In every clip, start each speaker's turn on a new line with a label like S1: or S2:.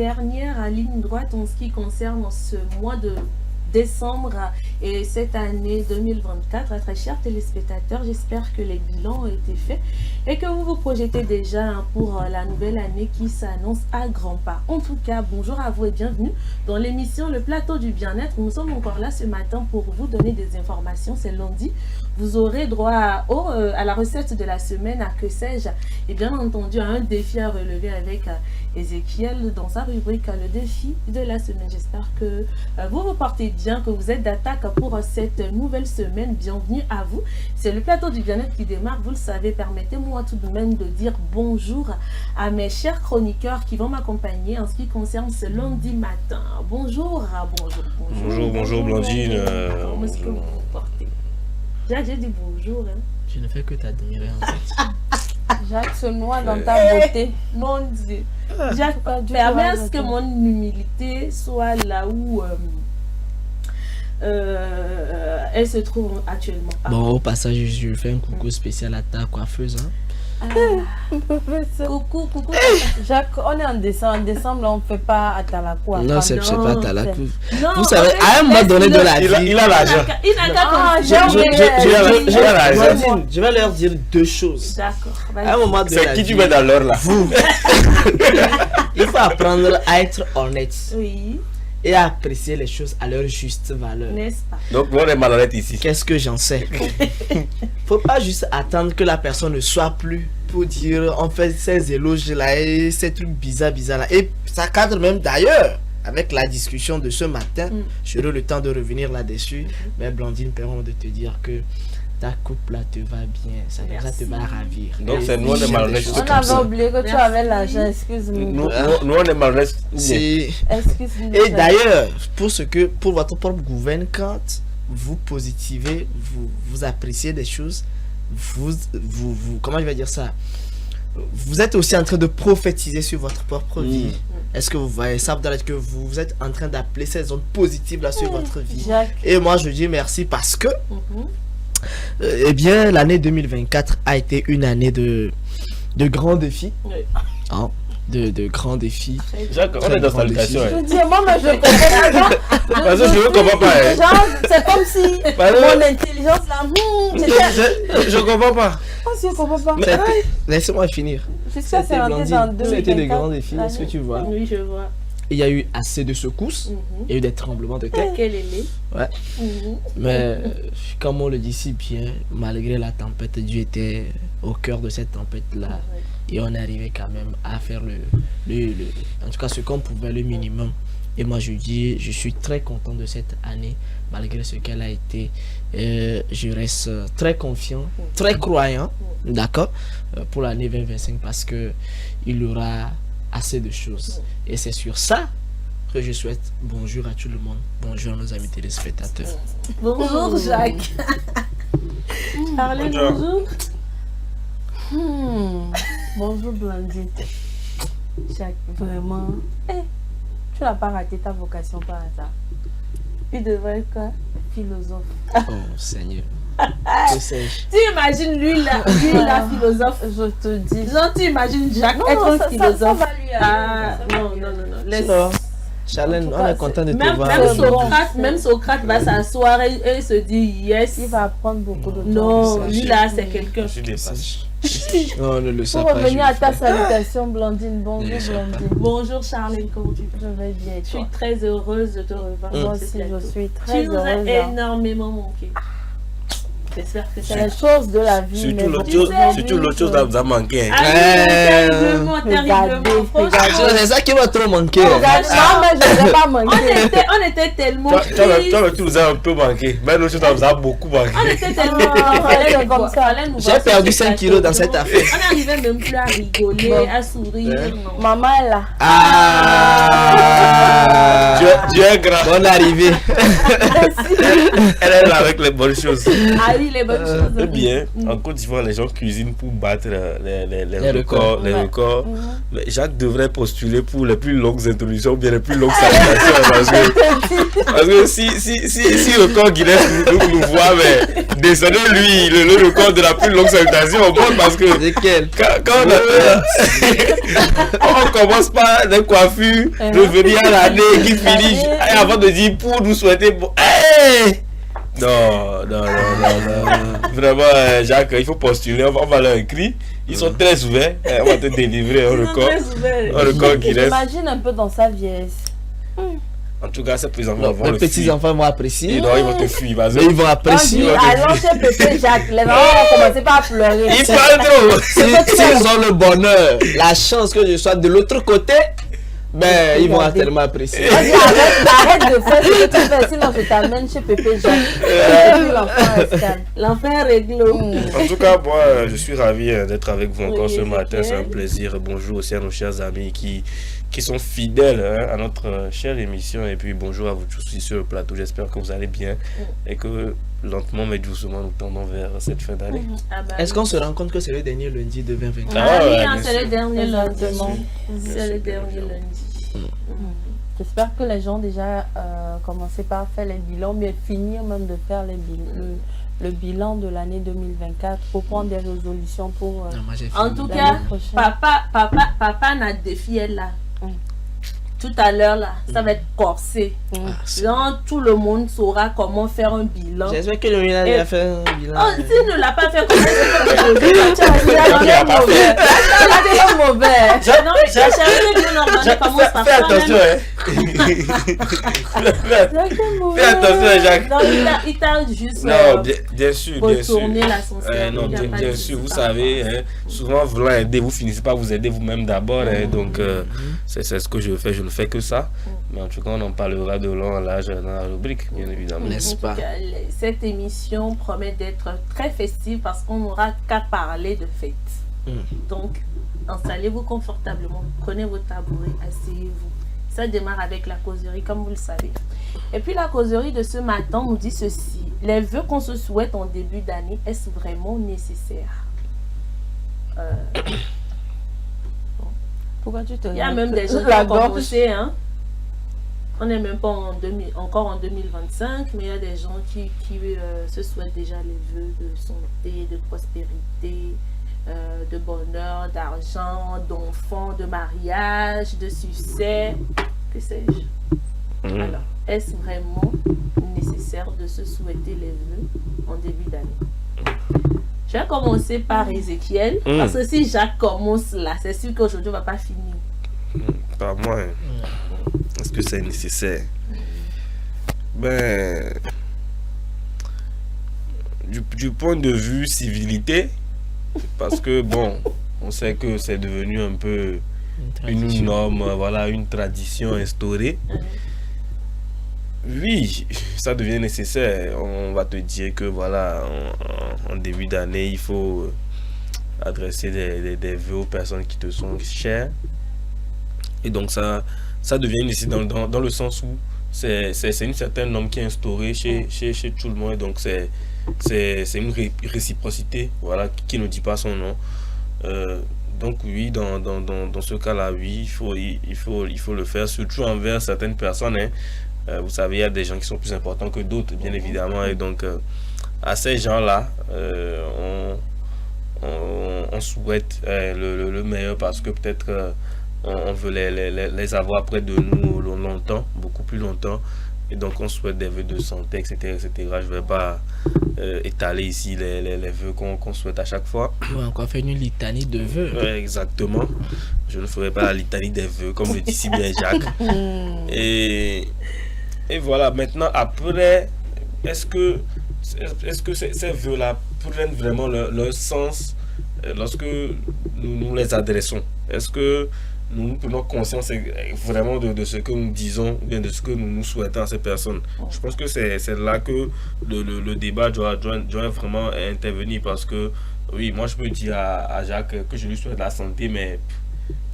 S1: dernière ligne droite en ce qui concerne ce mois de décembre et cette année 2024. Très chers téléspectateurs, j'espère que les bilans ont été faits et que vous vous projetez déjà pour la nouvelle année qui s'annonce à grands pas. En tout cas, bonjour à vous et bienvenue dans l'émission Le Plateau du Bien-être. Nous sommes encore là ce matin pour vous donner des informations. C'est lundi. Vous aurez droit à la recette de la semaine, à que sais-je, et bien entendu à un défi à relever avec Ézéchiel dans sa rubrique Le défi de la semaine. J'espère que vous vous portez bien, que vous êtes d'attaque pour cette nouvelle semaine. Bienvenue à vous. C'est le plateau du bien-être qui démarre, vous le savez. Permettez-moi tout de même de dire bonjour à mes chers chroniqueurs qui vont m'accompagner en ce qui concerne ce lundi matin. Bonjour,
S2: bonjour Blandine.
S1: Comment est-ce que vous vous portez? J'ai dit bonjour. Hein.
S3: Je ne fais que t'admirer en fait.
S4: Jacques se noie dans ta beauté.
S1: Mon Dieu. Jacques, permets à ce que mon humilité soit là où elle se trouve actuellement.
S3: Bon, au passage, je fais un coucou spécial à ta coiffeuse. Hein.
S1: Coucou.
S4: Jacques, on est en décembre. En décembre, on ne fait pas à Talakou.
S3: Non, c'est pas Talakou.
S1: Non,
S3: vous savez, à un moment donné de la vie,
S2: il a l'argent.
S1: Il n'a qu'à
S3: je vais leur dire deux choses.
S1: D'accord.
S3: À un moment de la vie,
S2: c'est qui tu mets dans l'heure là?
S3: Vous. Il faut apprendre à être honnête.
S1: Oui.
S3: Et à apprécier les choses à leur juste valeur.
S1: N'est-ce pas?
S2: Donc, on est malhonnête ici.
S3: Qu'est-ce que j'en sais? Faut pas juste attendre que la personne ne soit plus pour dire on fait ces éloges là et ces trucs bizarres là. Et ça cadre même d'ailleurs avec la discussion de ce matin. J'aurai le temps de revenir là-dessus. Mais Blandine, permet de te dire que ta coupe là te va bien, ça te va ravir.
S2: Donc c'est nous on est malhonnêtes.
S4: On avait oublié que tu avais l'argent, excuse-nous.
S2: Nous on est malhonnêtes.
S4: Excuse-nous.
S3: Et d'ailleurs, pour votre propre gouverne, quand vous positivez, vous appréciez des choses, vous comment je vais dire ça? Vous êtes aussi en train de prophétiser sur votre propre vie. Est-ce que vous voyez ça veut dire que vous êtes en train d'appeler ces zones positives là sur votre vie.
S4: Jacques.
S3: Et moi je dis merci parce que eh bien, l'année 2024 a été une année de grands défis.
S1: Oui.
S3: Hein, de grands défis.
S2: Jacques, on est dans salutation.
S4: Je dis, moi, mais je comprends pas.
S2: Parce que je ne comprends pas.
S4: Genre, c'est comme si mon intelligence là,
S2: Je comprends pas.
S4: oh, si je comprends pas.
S3: Laissez-moi finir.
S4: Jusqu'à c'est rentré dans 2024.
S3: C'était des grands défis, est-ce que tu vois?
S1: Oui, je vois.
S3: Il y a eu assez de secousses, il y a eu des tremblements de terre.
S1: Quel est
S3: Ouais. Mais comme on le dit si bien, malgré la tempête, Dieu était au cœur de cette tempête-là. Et on est arrivé quand même à faire en tout cas ce qu'on pouvait, le minimum. Et moi je dis, je suis très content de cette année, malgré ce qu'elle a été. Je reste très confiant, très croyant, d'accord, pour l'année 2025 parce que il y aura assez de choses. Et c'est sur ça que je souhaite bonjour à tout le monde. Bonjour à nos amis téléspectateurs.
S1: Bonjour Jacques. Parlez bonjour.
S4: Bonjour Blandine. Jacques, vraiment. Tu n'as pas raté ta vocation par hasard.
S1: Il devrait être quoi?
S4: Philosophe.
S3: Oh Seigneur. Que sais-je?
S1: Tu imagines lui là, philosophe.
S4: Je te dis.
S1: Genre tu imagines Jacques
S4: Non,
S1: être
S4: ça
S1: philosophe.
S4: va lui arriver,
S1: Non. Laisse.
S3: Challenge, on est content de te
S1: Même
S3: voir.
S1: Même Socrate va s'asseoir et se dire yes.
S4: Il va apprendre beaucoup de temps.
S1: Non, lui là c'est quelqu'un.
S2: Je dépasse.
S3: Non, ne le sais
S4: Pour
S3: pas.
S4: revenir à ta salutation, Blandine. Bonjour Blandine.
S1: Bonjour Charlène, comment tu vas?
S4: Je vais bien.
S1: Je suis très heureuse de te revoir.
S4: Moi aussi, je suis très
S1: Tu nous as
S4: heureuse.
S1: énormément manqué. J'espère que
S4: C'est la chose de la vie.
S2: Surtout l'autre chose là vous a manqué.
S1: Terriblement, franchement.
S3: C'est ça qui m'a trop manqué.
S4: Non, mais je ne vais pas manquer.
S1: On était tellement
S2: Toi,
S1: tristes.
S2: tu nous as un peu manqué. Mais l'autre chose là vous a beaucoup manqué.
S1: On était tellement
S4: comme ça.
S3: J'ai perdu 5 kilos dans cette affaire.
S1: On n'arrivait même plus à rigoler, à sourire.
S4: Maman est là.
S2: Dieu est grand.
S3: Bonne arrivée.
S2: Elle est là avec les bonnes choses.
S1: Aïe, oui, les bonnes choses.
S2: Eh bien, en Côte d'Ivoire, les gens cuisinent pour battre les records. Les records. Mais Jacques devrait postuler pour les plus longues introductions ou bien les plus longues salutations. Parce que si le record Guinness nous voit, mais descendez lui le record de la plus longue salutation au monde parce que quand on commence par des coiffures, revenir à l'année qui finit avant de dire pour nous souhaiter bon. Hey! Non. Vraiment, Jacques, il faut postuler, on va leur écrire. Ils sont très ouverts. On va te délivrer un record Guinness.
S4: J'imagine un peu dans sa vieillesse.
S2: En tout cas, ces petits-enfants vont
S3: les petits-enfants vont apprécier.
S2: Et non, ils vont te fuir. Vas-y.
S3: Mais ils vont apprécier.
S4: Alors, chez Pépé Jacques, les enfants vont commencer par pleurer.
S2: Ils parlent trop.
S3: S'ils ont le bonheur, la chance que je sois de l'autre côté, ben, ils vont tellement apprécier.
S4: Vas-y, arrête de faire ce que tu fais, sinon je t'amène chez Pépé Jacques. L'enfer réglo.
S2: En tout cas, moi, je suis ravi d'être avec vous encore ce matin. C'est un plaisir. Bonjour aussi à nos chers amis qui sont fidèles à notre chère émission. Et puis bonjour à vous tous ici sur le plateau. J'espère que vous allez bien et que lentement mais doucement nous tendons vers cette fin d'année.
S3: Est-ce qu'on se rend compte que c'est le dernier lundi de 2024?
S1: Oui, c'est le dernier lundi. C'est le dernier lundi.
S4: J'espère que les gens déjà commencé par faire les bilans, mais finir même de faire le bilan de l'année 2024 pour prendre des résolutions pour
S1: en tout cas, papa n'a défié là. Tout à l'heure là, ça va être corsé. Donc tout le monde saura comment faire un bilan.
S3: J'espère que le mien a fait un bilan.
S1: Oh, s'il ne l'a pas fait, comment est-ce que il a mauvais. Il a mauvais. Non, mais j'ai cherché que normalement commence par
S2: fais attention, Fais attention, Jacques.
S1: Non, il t'a juste
S2: bien sûr.
S1: retourné l'ascenseur.
S2: Non, bien sûr, vous savez, souvent voulant aider, vous finissez par vous aider vous-même d'abord. Donc, c'est ce que je fais. Je ne fais que ça. Mais en tout cas, on en parlera de long en large dans la rubrique, bien évidemment.
S3: N'est-ce pas?
S1: Cette émission promet d'être très festive parce qu'on n'aura qu'à parler de fête. Donc, installez-vous confortablement, prenez vos tabourets, asseyez-vous. Ça démarre avec la causerie, comme vous le savez. Et puis la causerie de ce matin nous dit ceci. Les vœux qu'on se souhaite en début d'année, est-ce vraiment nécessaire?
S4: Pourquoi tu te
S1: Il y a même des gens qui ont commencé, hein? On n'est même pas encore en 2025, mais il y a des gens qui se souhaitent déjà les vœux de santé, de prospérité, de bonheur, d'argent, d'enfants, de mariage, de succès, que sais-je. Alors, est-ce vraiment nécessaire de se souhaiter les vœux en début d'année? Je vais commencer par Ézéchiel, parce que si Jacques commence là, c'est sûr qu'aujourd'hui on ne va pas finir.
S2: Pas moi. Est-ce que c'est nécessaire? Ben, du point de vue civilité, parce que bon, on sait que c'est devenu un peu une norme, voilà, une tradition instaurée. Oui, ça devient nécessaire. On va te dire que voilà, en début d'année, il faut adresser des vœux aux personnes qui te sont chères. Et donc ça devient nécessaire dans le sens où c'est une certaine norme qui est instaurée chez tout le monde. Donc c'est une réciprocité, voilà, qui ne dit pas son nom. Donc oui, dans ce cas-là, oui, il faut le faire, surtout envers certaines personnes. Vous savez, il y a des gens qui sont plus importants que d'autres, bien évidemment. Et donc, à ces gens-là, on souhaite le meilleur parce que peut-être on veut les avoir près de nous longtemps, beaucoup plus longtemps. Et donc, on souhaite des vœux de santé, etc. etc. Je ne vais pas étaler ici les vœux qu'on souhaite à chaque fois.
S3: On va encore faire une litanie de vœux.
S2: Ouais, exactement. Je ne ferai pas la litanie des vœux, comme le dit si bien Jacques. Et voilà, maintenant, après, est-ce que ces vœux-là prennent vraiment leur sens lorsque nous les adressons? Est-ce que nous prenons conscience vraiment de ce que nous disons, ou bien de ce que nous souhaitons à ces personnes? Je pense que c'est là que le débat doit vraiment intervenir, parce que, oui, moi je peux dire à Jacques que je lui souhaite la santé, mais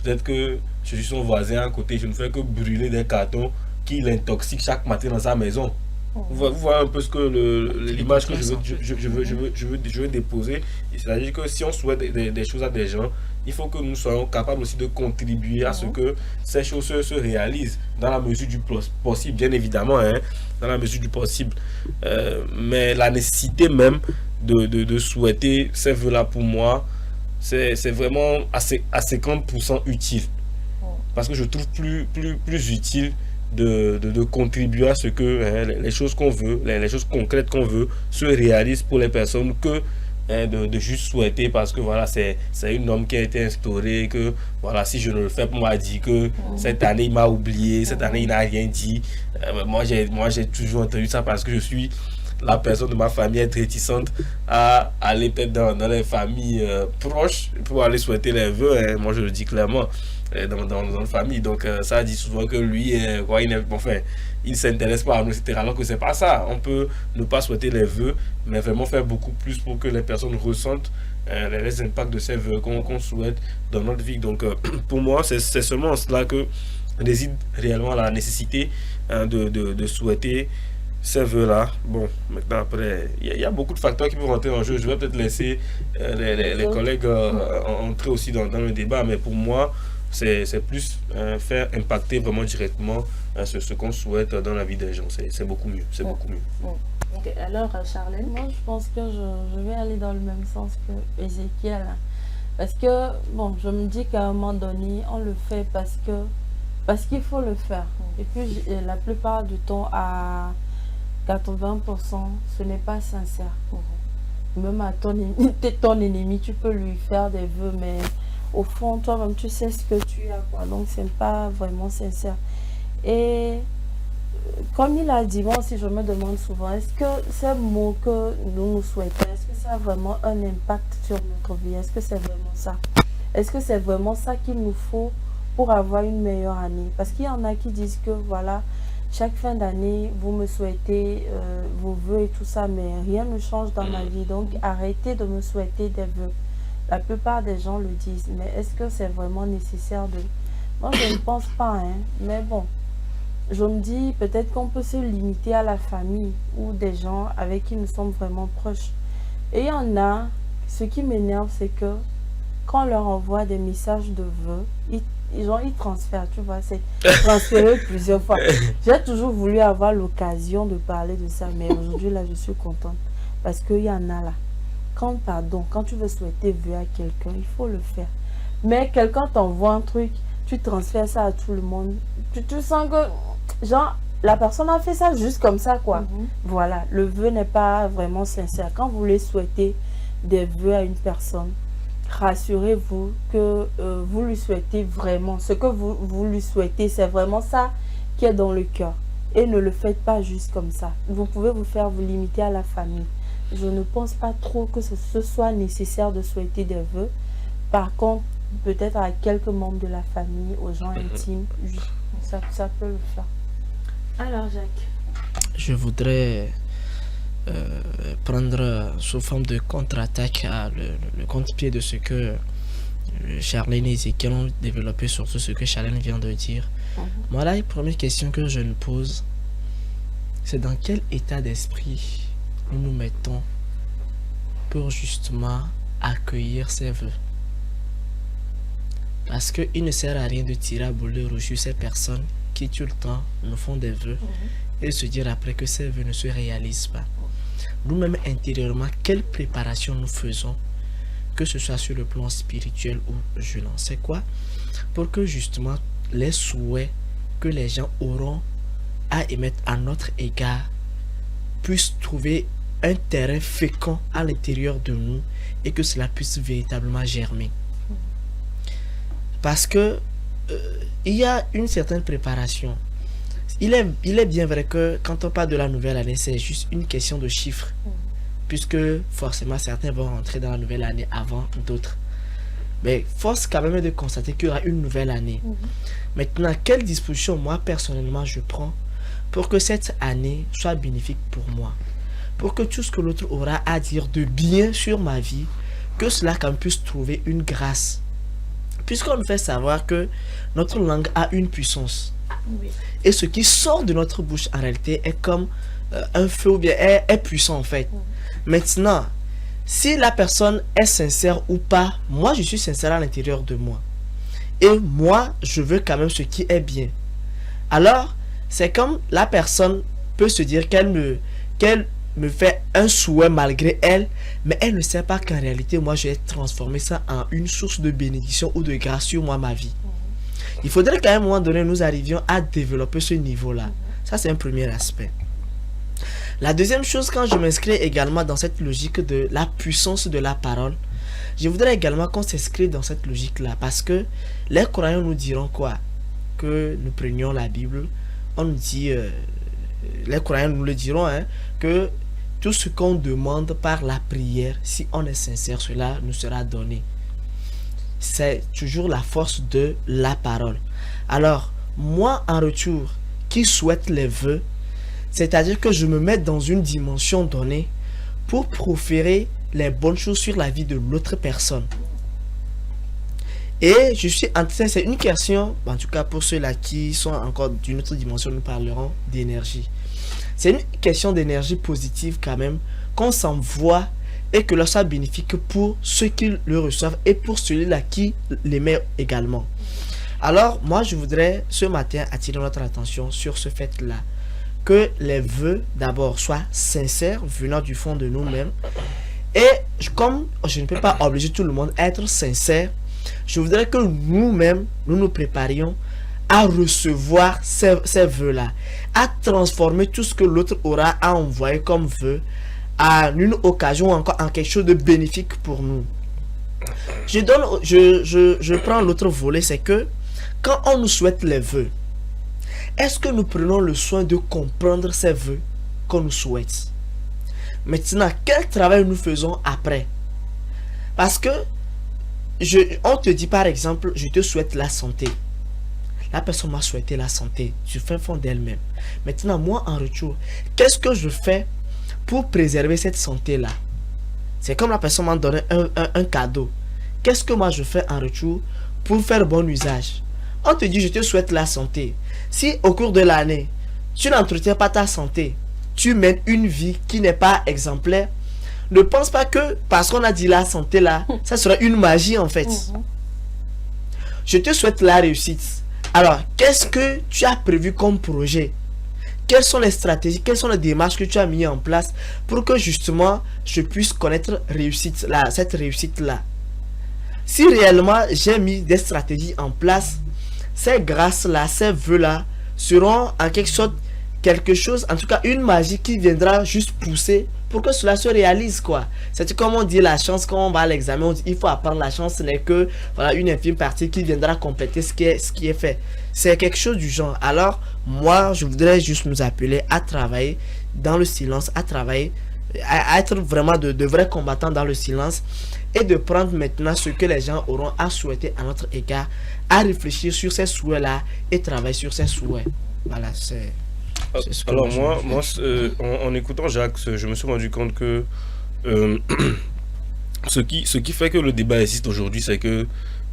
S2: peut-être que je suis son voisin à côté, je ne fais que brûler des cartons qui l'intoxiquent chaque matin dans sa maison. Vous voyez un peu ce que l'image que je veux déposer. C'est-à-dire que si on souhaite des choses à des gens, il faut que nous soyons capables aussi de contribuer à ce que ces choses se réalisent dans la mesure du possible, bien évidemment, hein, dans la mesure du possible. Mais la nécessité même de souhaiter ces vœux-là pour moi, c'est vraiment à 50% utile. Parce que je trouve plus utile de contribuer à ce que les choses qu'on veut, les choses concrètes qu'on veut se réalisent pour les personnes que de juste souhaiter parce que voilà, c'est une norme qui a été instaurée, que voilà, si je ne le fais pas, on m'a dit que cette année il m'a oublié, cette année il n'a rien dit. Moi j'ai toujours entendu ça parce que je suis la personne de ma famille est réticente à aller peut-être dans les familles proches pour aller souhaiter les vœux, hein. Moi je le dis clairement, dans la famille. Donc ça dit souvent que lui, il s'intéresse pas à nous, etc. Alors que c'est pas ça. On peut ne pas souhaiter les vœux, mais vraiment faire beaucoup plus pour que les personnes ressentent les impacts de ces vœux qu'on souhaite dans notre vie. Donc pour moi, c'est seulement en cela que réside réellement la nécessité de souhaiter ces vœux-là. Bon, maintenant après, il y a beaucoup de facteurs qui peuvent rentrer en jeu. Je vais peut-être laisser les collègues entrer aussi dans le débat, mais pour moi, c'est plus faire impacter vraiment directement ce qu'on souhaite dans la vie des gens. C'est beaucoup mieux. C'est beaucoup mieux.
S1: Ok, alors, Charlène?
S4: Moi, je pense que je vais aller dans le même sens que Ézéchiel. Parce que, bon, je me dis qu'à un moment donné, on le fait parce qu'il faut le faire. Et puis, la plupart du temps, à 80%, ce n'est pas sincère. Même à ton ennemi, tu peux lui faire des vœux, mais au fond, toi-même, tu sais ce que tu as, quoi. Donc, ce n'est pas vraiment sincère. Et comme il a dit, moi aussi, je me demande souvent, est-ce que ces mots que nous souhaitons, est-ce que ça a vraiment un impact sur notre vie? Est-ce que c'est vraiment ça? Est-ce que c'est vraiment ça qu'il nous faut pour avoir une meilleure année? Parce qu'il y en a qui disent que, voilà, chaque fin d'année, vous me souhaitez vos vœux et tout ça, mais rien ne change dans ma vie. Donc, arrêtez de me souhaiter des vœux. La plupart des gens le disent, mais est-ce que c'est vraiment nécessaire de... Moi, je ne pense pas, hein. Mais bon, je me dis peut-être qu'on peut se limiter à la famille ou des gens avec qui nous sommes vraiment proches. Et il y en a, ce qui m'énerve, c'est que quand on leur envoie des messages de vœux, ils transfèrent, tu vois, c'est transféré plusieurs fois. J'ai toujours voulu avoir l'occasion de parler de ça, mais aujourd'hui, là, je suis contente. Parce qu'il y en a là. Quand tu veux souhaiter vœux à quelqu'un, il faut le faire. Mais quelqu'un t'envoie un truc, tu transfères ça à tout le monde. Tu sens que, genre, la personne a fait ça juste comme ça, quoi. Voilà, le vœu n'est pas vraiment sincère. Quand vous voulez souhaiter des vœux à une personne, rassurez-vous que vous lui souhaitez vraiment. Ce que vous lui souhaitez, c'est vraiment ça qui est dans le cœur. Et ne le faites pas juste comme ça. Vous pouvez vous limiter à la famille. Je ne pense pas trop que ce soit nécessaire de souhaiter des vœux. Par contre, peut-être à quelques membres de la famille, aux gens intimes, ça peut le faire.
S1: Alors, Jacques?
S3: Je voudrais prendre sous forme de contre-attaque le contre-pied de ce que Charlène et Ézéchiel ont développé, surtout ce que Charlène vient de dire. Moi, la première question que je me pose, c'est dans quel état d'esprit nous nous mettons pour justement accueillir ces vœux. Parce qu'il ne sert à rien de tirer à boulet rouge ces personnes qui tout le temps nous font des vœux et se dire après que ces vœux ne se réalisent pas. Nous-mêmes intérieurement, quelle préparation nous faisons, que ce soit sur le plan spirituel ou jeûnant? C'est quoi? Pour que justement les souhaits que les gens auront à émettre à notre égard puissent trouver un terrain fécond à l'intérieur de nous et que cela puisse véritablement germer. Parce que il y a une certaine préparation. Il est bien vrai que quand on parle de la nouvelle année, c'est juste une question de chiffres. Puisque forcément certains vont rentrer dans la nouvelle année avant d'autres. Mais force quand même de constater qu'il y aura une nouvelle année. Maintenant, quelle disposition moi personnellement je prends pour que cette année soit bénéfique pour moi? Pour que tout ce que l'autre aura à dire de bien sur ma vie, que cela quand même puisse trouver une grâce. Puisqu'on nous fait savoir que notre langue a une puissance. Et ce qui sort de notre bouche en réalité est comme un feu ou bien est puissant en fait. Maintenant, si la personne est sincère ou pas, moi je suis sincère à l'intérieur de moi. Et moi, je veux quand même ce qui est bien. Alors, c'est comme la personne peut se dire qu'elle me fait un souhait malgré elle, mais elle ne sait pas qu'en réalité, moi, je vais transformer ça en une source de bénédiction ou de grâce sur moi, ma vie. Il faudrait qu'à un moment donné, nous arrivions à développer ce niveau-là. Ça, c'est un premier aspect. La deuxième chose, quand je m'inscris également dans cette logique de la puissance de la parole, je voudrais également qu'on s'inscrive dans cette logique-là, parce que les croyants nous diront quoi? Que nous prenions la Bible, on nous dit, les croyants nous le diront, hein, que tout ce qu'on demande par la prière, si on est sincère, cela nous sera donné. C'est toujours la force de la parole. Alors, moi en retour, qui souhaite les vœux, c'est-à-dire que je me mets dans une dimension donnée pour proférer les bonnes choses sur la vie de l'autre personne. Et je suis en train, c'est une question, en tout cas pour ceux-là qui sont encore d'une autre dimension, nous parlerons d'énergie. C'est une question d'énergie positive quand même, qu'on s'envoie et que l'on soit bénéfique pour ceux qui le reçoivent et pour celui-là qui l'émet également. Alors, moi, je voudrais ce matin attirer notre attention sur ce fait-là. Que les vœux, d'abord, soient sincères, venant du fond de nous-mêmes. Et comme je ne peux pas obliger tout le monde à être sincère, je voudrais que nous-mêmes, nous nous préparions à recevoir ces vœux-là, à transformer tout ce que l'autre aura à envoyer comme vœu à une occasion ou encore en quelque chose de bénéfique pour nous. Je prends l'autre volet, c'est que quand on nous souhaite les vœux, est-ce que nous prenons le soin de comprendre ces vœux qu'on nous souhaite? Maintenant, quel travail nous faisons après? Parce que on te dit par exemple, je te souhaite la santé. La personne m'a souhaité la santé du fin fond d'elle-même. Maintenant, moi en retour, qu'est-ce que je fais pour préserver cette santé-là? C'est comme la personne m'a donné un cadeau. Qu'est-ce que moi je fais en retour pour faire bon usage? On te dit, je te souhaite la santé. Si au cours de l'année, tu n'entretiens pas ta santé, tu mènes une vie qui n'est pas exemplaire, ne pense pas que parce qu'on a dit la santé là, ça sera une magie en fait. Je te souhaite la réussite. Alors, qu'est-ce que tu as prévu comme projet? Quelles sont les stratégies, quelles sont les démarches que tu as mis en place pour que justement je puisse connaître cette réussite-là? Si réellement j'ai mis des stratégies en place, ces grâces-là, ces vœux-là seront en quelque sorte quelque chose, en tout cas une magie qui viendra juste pousser pour que cela se réalise quoi. C'est comme on dit la chance, quand on va à l'examen, on dit il faut apprendre la chance, ce n'est que voilà, une infime partie qui viendra compléter ce qui est fait. C'est quelque chose du genre. Alors moi je voudrais juste nous appeler à travailler dans le silence, à travailler, à être vraiment de vrais combattants dans le silence et de prendre maintenant ce que les gens auront à souhaiter à notre égard, à réfléchir sur ces souhaits là et travailler sur ces souhaits. Voilà, c'est ce que
S2: alors moi en écoutant Jacques, je me suis rendu compte que ce qui fait que le débat existe aujourd'hui, c'est que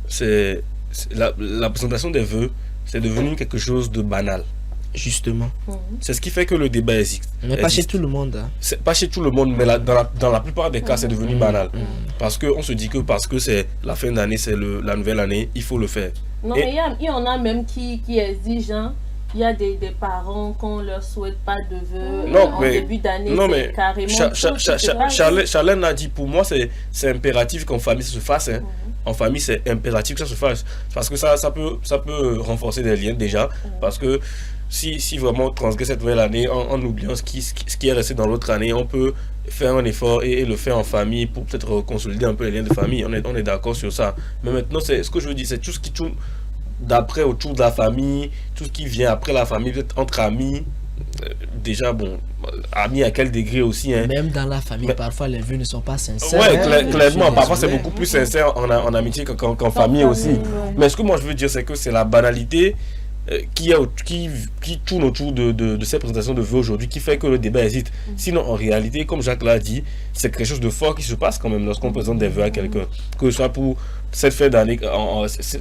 S2: c'est la présentation des vœux, c'est devenu quelque chose de banal.
S3: Justement.
S2: C'est ce qui fait que le débat existe.
S3: Mais pas chez tout le monde. Hein.
S2: C'est pas chez tout le monde, mais dans la plupart des cas, c'est devenu banal. Parce qu'on se dit que parce que c'est la fin d'année, c'est la nouvelle année, il faut le faire.
S1: Non, mais il y en a même qui exigent, hein. Il y a des parents qu'on leur souhaite pas de vœux en début d'année.
S2: Non, mais
S1: carrément.
S2: Charlène a dit, pour moi, c'est impératif qu'en famille ça se fasse. Hein. En famille, c'est impératif que ça se fasse. Parce que ça peut renforcer des liens déjà. Parce que si vraiment on transgresse cette nouvelle année en oubliant ce qui est resté dans l'autre année, on peut faire un effort et le faire en famille pour peut-être consolider un peu les liens de famille. On est d'accord sur ça. Mais maintenant, ce que je veux dire, c'est tout ce qui tourne d'après autour de la famille, tout ce qui vient après la famille, peut-être entre amis. Déjà, bon, amis à quel degré aussi. Hein.
S3: Même dans la famille, parfois les vœux ne sont pas sincères.
S2: Ouais, clairement, parfois c'est beaucoup plus sincère en amitié qu'en famille aussi. Mais ce que moi je veux dire, c'est que c'est la banalité qui tourne autour de cette présentation de vœux aujourd'hui, qui fait que le débat hésite. Sinon, en réalité, comme Jacques l'a dit, c'est quelque chose de fort qui se passe quand même lorsqu'on présente des vœux à quelqu'un, que ce soit pour cette fête d'année,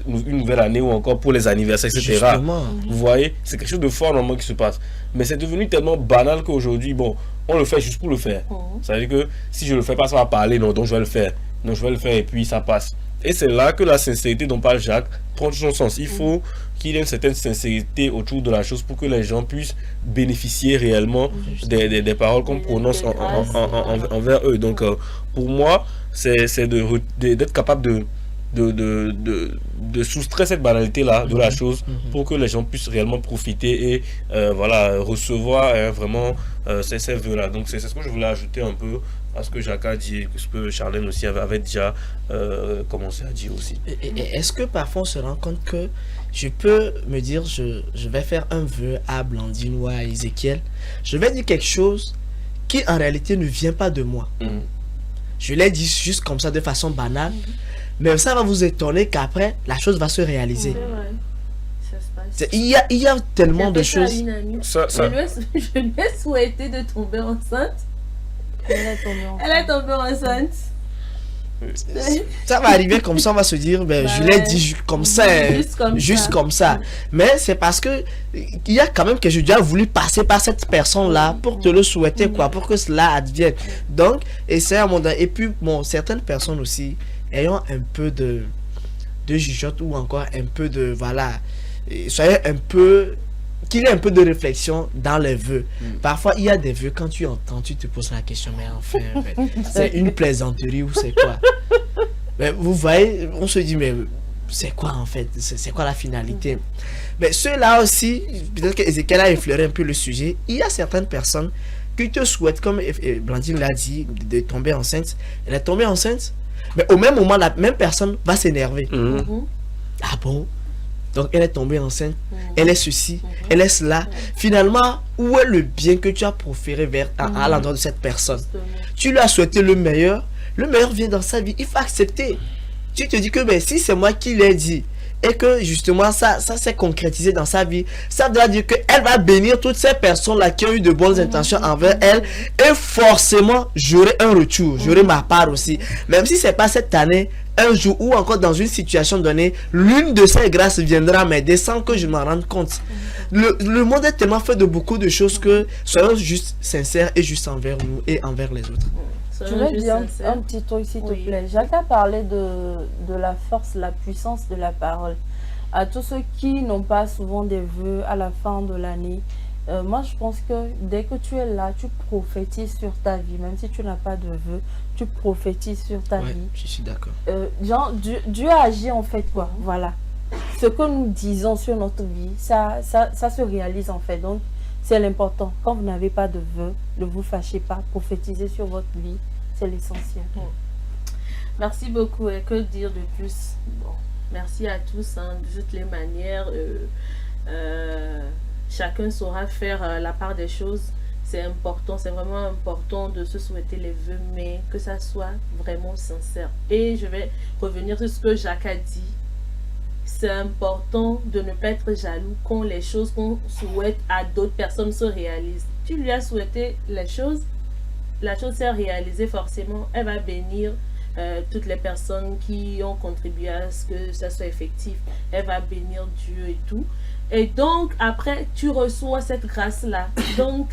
S2: une nouvelle année ou encore pour les anniversaires, etc.
S3: Justement.
S2: Vous voyez, c'est quelque chose de fort normalement qui se passe. Mais c'est devenu tellement banal qu'aujourd'hui, bon, on le fait juste pour le faire. Ça veut dire que si je le fais pas, ça va parler, non, donc je vais le faire. Donc je vais le faire et puis ça passe. Et c'est là que la sincérité dont parle Jacques prend tout son sens. Il faut qu'il y ait une certaine sincérité autour de la chose pour que les gens puissent bénéficier réellement des paroles qu'on prononce envers eux. Donc pour moi, c'est d'être capable de soustraire cette banalité-là de la chose pour que les gens puissent réellement profiter et voilà, recevoir vraiment ces vœux-là. Donc c'est ce que je voulais ajouter un peu à ce que Jacques a dit, ce que Charlène aussi avait déjà commencé à dire aussi.
S3: Et est-ce que parfois on se rend compte que je peux me dire, je vais faire un vœu à Blandine ou à Ézéchiel, je vais dire quelque chose qui en réalité ne vient pas de moi. Je l'ai dit juste comme ça de façon banale, mais ça va vous étonner qu'après la chose va se réaliser. Il y a tellement de choses.
S1: Je lui ai souhaité de tomber enceinte. Elle est tombée enceinte.
S3: Ça va arriver comme ça, on va se dire, ben, je l'ai dit comme ça, juste comme ça. Mais c'est parce que il y a quand même que je déjà voulu passer par cette personne-là pour te le souhaiter, quoi, pour que cela advienne. Donc, et c'est un moment. Et puis, bon, certaines personnes aussi, ayant un peu de jugeote ou encore un peu de, voilà, soyez un peu, qu'il y ait un peu de réflexion dans les vœux. Parfois, il y a des vœux, quand tu entends, tu te poses la question, mais enfin, c'est une plaisanterie ou c'est quoi? Mais vous voyez, on se dit, mais c'est quoi en fait? C'est quoi la finalité? Mais ceux-là aussi, peut-être qu'Ézéchiel a effleuré un peu le sujet, il y a certaines personnes qui te souhaitent, comme Blandine l'a dit, de tomber enceinte. Elle est tombée enceinte, mais au même moment, la même personne va s'énerver. Ah bon? Donc elle est tombée enceinte, elle est ceci, elle est cela. Finalement, où est le bien que tu as proféré à l'endroit de cette personne? Tu lui as souhaité le meilleur vient dans sa vie, il faut accepter. Tu te dis que ben, si c'est moi qui l'ai dit, et que justement ça s'est concrétisé dans sa vie, ça doit dire qu'elle va bénir toutes ces personnes-là qui ont eu de bonnes intentions envers elle, et forcément j'aurai un retour, j'aurai ma part aussi. Même si c'est pas cette année, un jour ou encore dans une situation donnée, l'une de ces grâces viendra m'aider sans que je m'en rende compte. Le monde est tellement fait de beaucoup de choses que soyons juste sincères et juste envers nous et envers les autres.
S4: Je vais dire un petit truc s'il te plaît. Jacques a parlé de la force, la puissance de la parole. À tous ceux qui n'ont pas souvent des vœux à la fin de l'année, moi je pense que dès que tu es là, tu prophétises sur ta vie, même si tu n'as pas de vœux, tu prophétises sur ta vie.
S3: Je suis d'accord.
S4: Genre, Dieu agit en fait quoi, voilà. Ce que nous disons sur notre vie, ça se réalise en fait. Donc, c'est l'important. Quand vous n'avez pas de vœux, ne vous fâchez pas, prophétisez sur votre vie, c'est l'essentiel.
S1: Merci beaucoup. Et que dire de plus? Bon, merci à tous, hein, de toutes les manières. Chacun saura faire la part des choses. C'est important, c'est vraiment important de se souhaiter les vœux, mais que ça soit vraiment sincère. Et je vais revenir sur ce que Jacques a dit. C'est important de ne pas être jaloux quand les choses qu'on souhaite à d'autres personnes se réalisent. Tu lui as souhaité les choses, la chose s'est réalisée forcément, elle va bénir toutes les personnes qui ont contribué à ce que ça soit effectif. Elle va bénir Dieu et tout. Et donc, après, tu reçois cette grâce-là. Donc,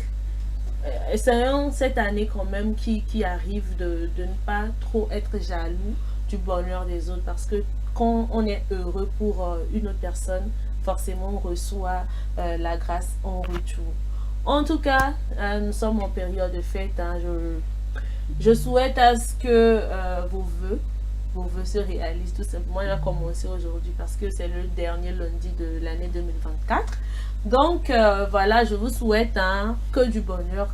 S1: c'est cette année quand même qui arrive de ne pas trop être jaloux du bonheur des autres, parce que quand on est heureux pour une autre personne, forcément on reçoit la grâce en retour. En tout cas, nous sommes en période de fête. Hein, je souhaite à ce que vos vœux se réalisent tout simplement. Il a commencé aujourd'hui parce que c'est le dernier lundi de l'année 2024. Donc voilà, je vous souhaite que du bonheur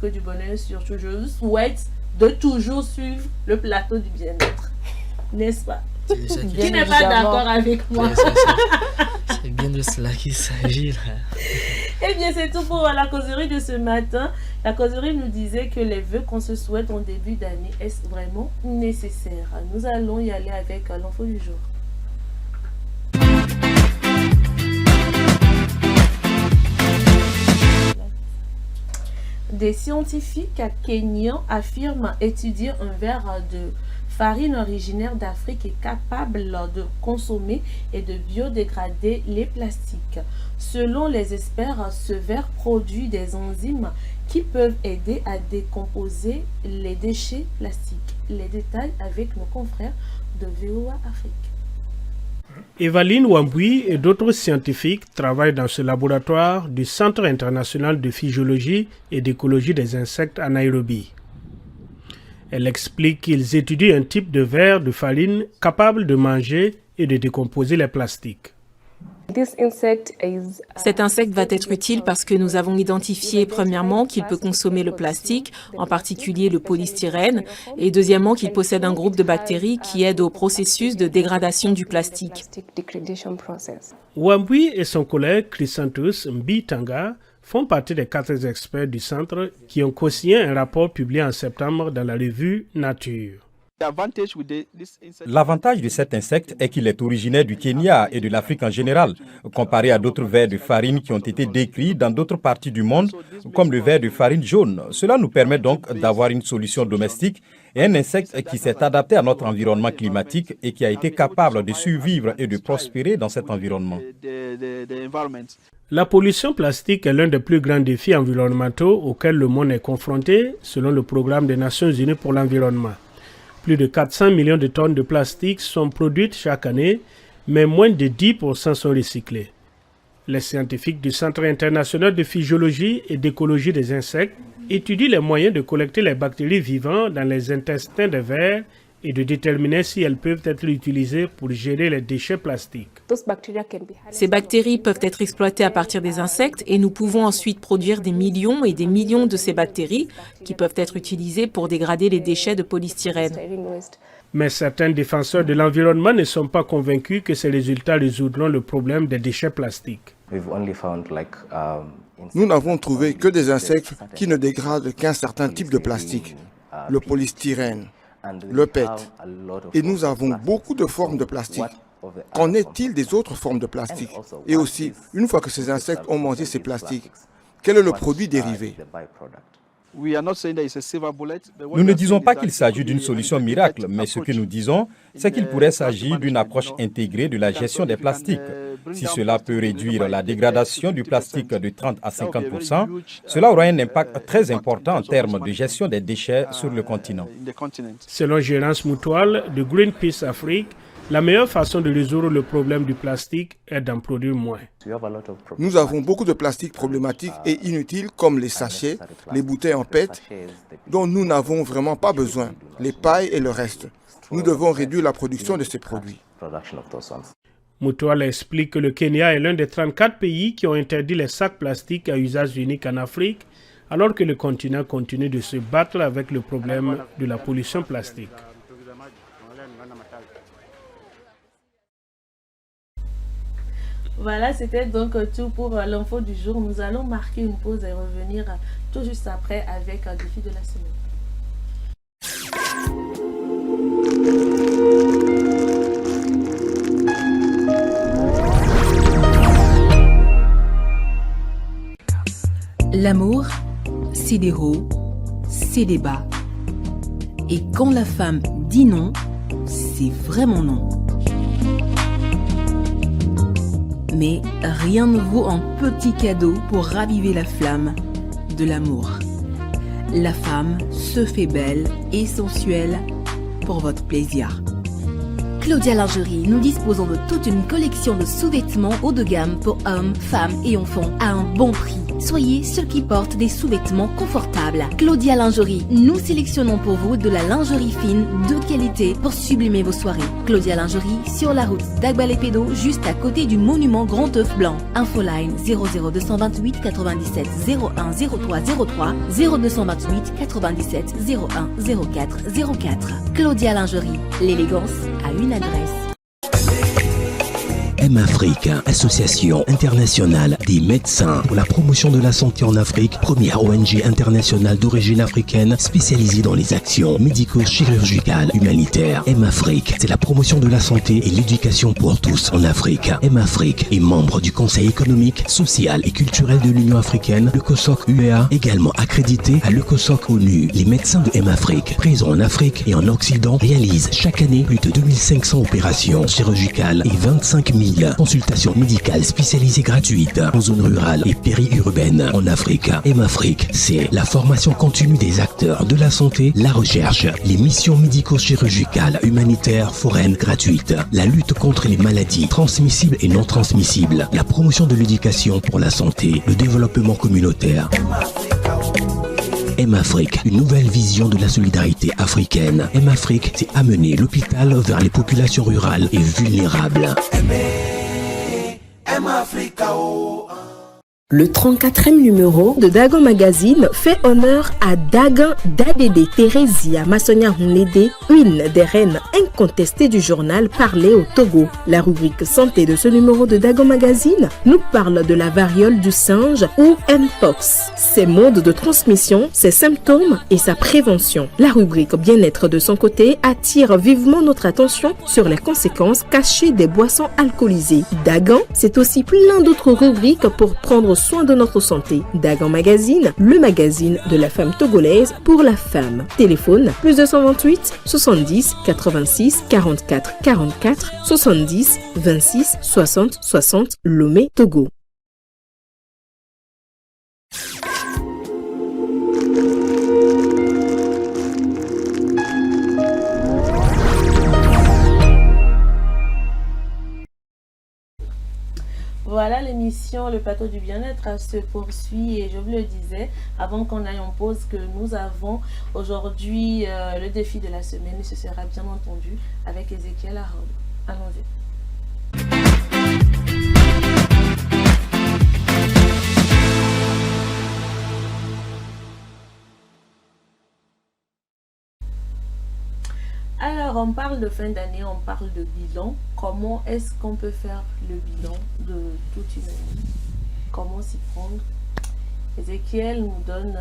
S1: surtout. Je vous souhaite de toujours suivre le plateau du bien-être, n'est-ce pas? Qui n'est pas d'accord avec moi?
S3: C'est bien de cela qu'il s'agit là.
S1: Eh bien, c'est tout pour la causerie de ce matin. La causerie nous disait que les vœux qu'on se souhaite en début d'année, est-ce vraiment nécessaire? Nous allons y aller avec l'info du jour. Des scientifiques kenyans affirment étudier un verre de farine originaire d'Afrique est capable de consommer et de biodégrader les plastiques. Selon les experts, ce verre produit des enzymes qui peuvent aider à décomposer les déchets plastiques. Les détails avec nos confrères de VOA Afrique.
S5: Evaline Wambui et d'autres scientifiques travaillent dans ce laboratoire du Centre international de physiologie et d'écologie des insectes à Nairobi. Elle explique qu'ils étudient un type de verre de farine capable de manger et de décomposer les plastiques.
S6: Cet insecte va être utile parce que nous avons identifié premièrement qu'il peut consommer le plastique, en particulier le polystyrène, et deuxièmement qu'il possède un groupe de bactéries qui aident au processus de dégradation du plastique.
S5: Wambui et son collègue Chrysanthus Mbitanga font partie des 4 experts du centre qui ont co-signé un rapport publié en septembre dans la revue Nature.
S7: L'avantage de cet insecte est qu'il est originaire du Kenya et de l'Afrique en général, comparé à d'autres vers de farine qui ont été décrits dans d'autres parties du monde, comme le ver de farine jaune. Cela nous permet donc d'avoir une solution domestique et un insecte qui s'est adapté à notre environnement climatique et qui a été capable de survivre et de prospérer dans cet environnement.
S5: La pollution plastique est l'un des plus grands défis environnementaux auxquels le monde est confronté, selon le Programme des Nations Unies pour l'environnement. Plus de 400 millions de tonnes de plastique sont produites chaque année, mais moins de 10% sont recyclés. Les scientifiques du Centre international de physiologie et d'écologie des insectes étudient les moyens de collecter les bactéries vivantes dans les intestins des vers et de déterminer si elles peuvent être utilisées pour gérer les déchets plastiques.
S6: Ces bactéries peuvent être exploitées à partir des insectes et nous pouvons ensuite produire des millions et des millions de ces bactéries qui peuvent être utilisées pour dégrader les déchets de polystyrène.
S5: Mais certains défenseurs de l'environnement ne sont pas convaincus que ces résultats résoudront le problème des déchets plastiques.
S8: Nous n'avons trouvé que des insectes qui ne dégradent qu'un certain type de plastique, le polystyrène, le PET. Et nous avons beaucoup de formes de plastique. Qu'en est-il des autres formes de plastique? Et aussi, une fois que ces insectes ont mangé ces plastiques, quel est le produit dérivé?
S7: Nous ne disons pas qu'il s'agit d'une solution miracle, mais ce que nous disons, c'est qu'il pourrait s'agir d'une approche intégrée de la gestion des plastiques. Si cela peut réduire la dégradation du plastique de 30 à 50%, cela aura un impact très important en termes de gestion des déchets sur le continent.
S5: Selon Gérance Moutoual de Greenpeace Afrique, la meilleure façon de résoudre le problème du plastique est d'en produire moins.
S8: Nous avons beaucoup de plastique problématique et inutile comme les sachets, les bouteilles en PET, dont nous n'avons vraiment pas besoin, les pailles et le reste. Nous devons réduire la production de ces produits.
S5: Moutoual explique que le Kenya est l'un des 34 pays qui ont interdit les sacs plastiques à usage unique en Afrique, alors que le continent continue de se battre avec le problème de la pollution plastique.
S1: Voilà, c'était donc tout pour l'info du jour. Nous allons marquer une pause et revenir tout juste après avec un défi de la semaine.
S9: L'amour, c'est des hauts, c'est des bas. Et quand la femme dit non, c'est vraiment non. Mais rien ne vaut un petit cadeau pour raviver la flamme de l'amour. La femme se fait belle et sensuelle pour votre plaisir.
S10: Claudia Lingerie, nous disposons de toute une collection de sous-vêtements haut de gamme pour hommes, femmes et enfants à un bon prix. Soyez ceux qui portent des sous-vêtements confortables. Claudia Lingerie, nous sélectionnons pour vous de la lingerie fine de qualité pour sublimer vos soirées. Claudia Lingerie, sur la route d'Agbalépédo, juste à côté du monument Grand œuf blanc. Infoline 00228 97 01 03 03 0228 97 01 04 04. Claudia Lingerie, l'élégance à une adresse.
S11: M-Afrique, Association internationale des médecins pour la promotion de la santé en Afrique, première ONG internationale d'origine africaine spécialisée dans les actions médico-chirurgicales humanitaires. M-Afrique, c'est la promotion de la santé et l'éducation pour tous en Afrique. M-Afrique est membre du Conseil économique, social et culturel de l'Union africaine, le COSOC UEA, également accrédité à le COSOC ONU. Les médecins de M-Afrique, présents en Afrique et en Occident, réalisent chaque année plus de 2500 opérations chirurgicales et 25 000 consultations médicales spécialisées gratuites en zone rurale et périurbaine en Afrique. M-Afrique, c'est la formation continue des acteurs de la santé, la recherche, les missions médico-chirurgicales humanitaires foraines gratuites, la lutte contre les maladies transmissibles et non transmissibles, la promotion de l'éducation pour la santé, le développement communautaire. M-Afrique, une nouvelle vision de la solidarité africaine. M-Afrique, c'est amener l'hôpital vers les populations rurales et vulnérables.
S12: Le 34e numéro de Dagon Magazine fait honneur à Dagan Dadede Theresia Massonia Hunlede, une des reines incontestées du journal parlé au Togo. La rubrique santé de ce numéro de Dagon Magazine nous parle de la variole du singe ou Mpox, ses modes de transmission, ses symptômes et sa prévention. La rubrique bien-être de son côté attire vivement notre attention sur les conséquences cachées des boissons alcoolisées. Dagan, c'est aussi plein d'autres rubriques pour prendre soin de notre santé. Dagan Magazine, le magazine de la femme togolaise pour la femme. Téléphone plus 228 70 86 44 44 70 26 60 60 Lomé, Togo.
S1: Voilà, l'émission Le Plateau du Bien-être se poursuit et je vous le disais avant qu'on aille en pause que nous avons aujourd'hui le défi de la semaine et ce sera bien entendu avec Ezekiel Arob. Allons-y. Alors, on parle de fin d'année, on parle de bilan. Comment est-ce qu'on peut faire le bilan de toute une année? Comment s'y prendre? Ezekiel nous donne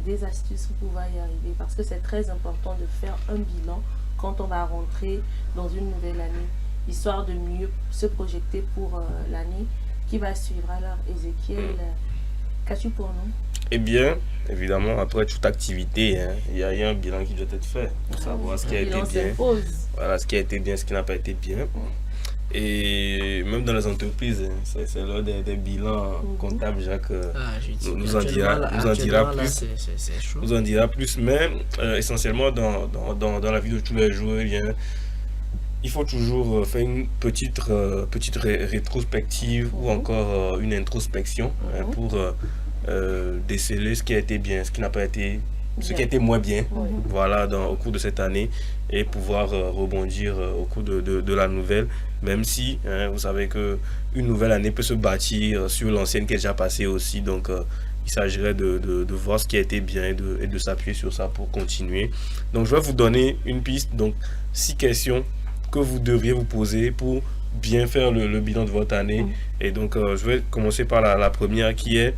S1: des astuces pour pouvoir y arriver parce que c'est très important de faire un bilan quand on va rentrer dans une nouvelle année, histoire de mieux se projeter pour l'année qui va suivre. Alors, Ezekiel, qu'as-tu pour nous?
S2: Eh bien, évidemment, après toute activité, il y a un bilan qui doit être fait pour savoir ce qui a été bien. Voilà, ce qui a été bien, ce qui n'a pas été bien. Et même dans les entreprises, c'est l'heure des bilans comptables. Jacques nous en dira plus. Mais essentiellement, dans la vie de tous les jours, il faut toujours faire une petite rétrospective ou encore une introspection pour déceler ce qui a été bien, ce qui n'a pas été, ce qui a été moins bien, voilà, au cours de cette année et pouvoir rebondir au cours de la nouvelle, même si vous savez que une nouvelle année peut se bâtir sur l'ancienne qui est déjà passée aussi, donc il s'agirait de voir ce qui a été bien et de s'appuyer sur ça pour continuer. Donc je vais vous donner une piste, donc 6 questions que vous devriez vous poser pour bien faire le bilan de votre année. Et donc je vais commencer par la première qui est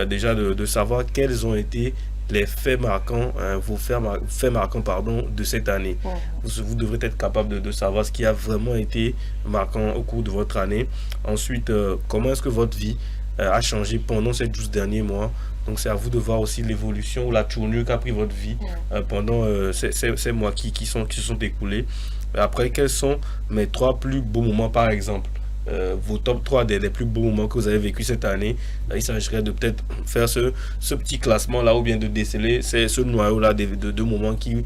S2: déjà de savoir quels ont été les faits marquants, vos faits marquants de cette année. Vous devrez être capable de savoir ce qui a vraiment été marquant au cours de votre année. Ensuite, comment est-ce que votre vie a changé pendant ces 12 derniers mois. Donc c'est à vous de voir aussi l'évolution ou la tournure qu'a pris votre vie pendant ces mois qui se sont écoulés. Après, quels sont mes 3 plus beaux moments par exemple, vos top 3 des plus beaux moments que vous avez vécu cette année. Il s'agirait de peut-être faire ce petit classement là ou bien de déceler ce noyau là de moments qui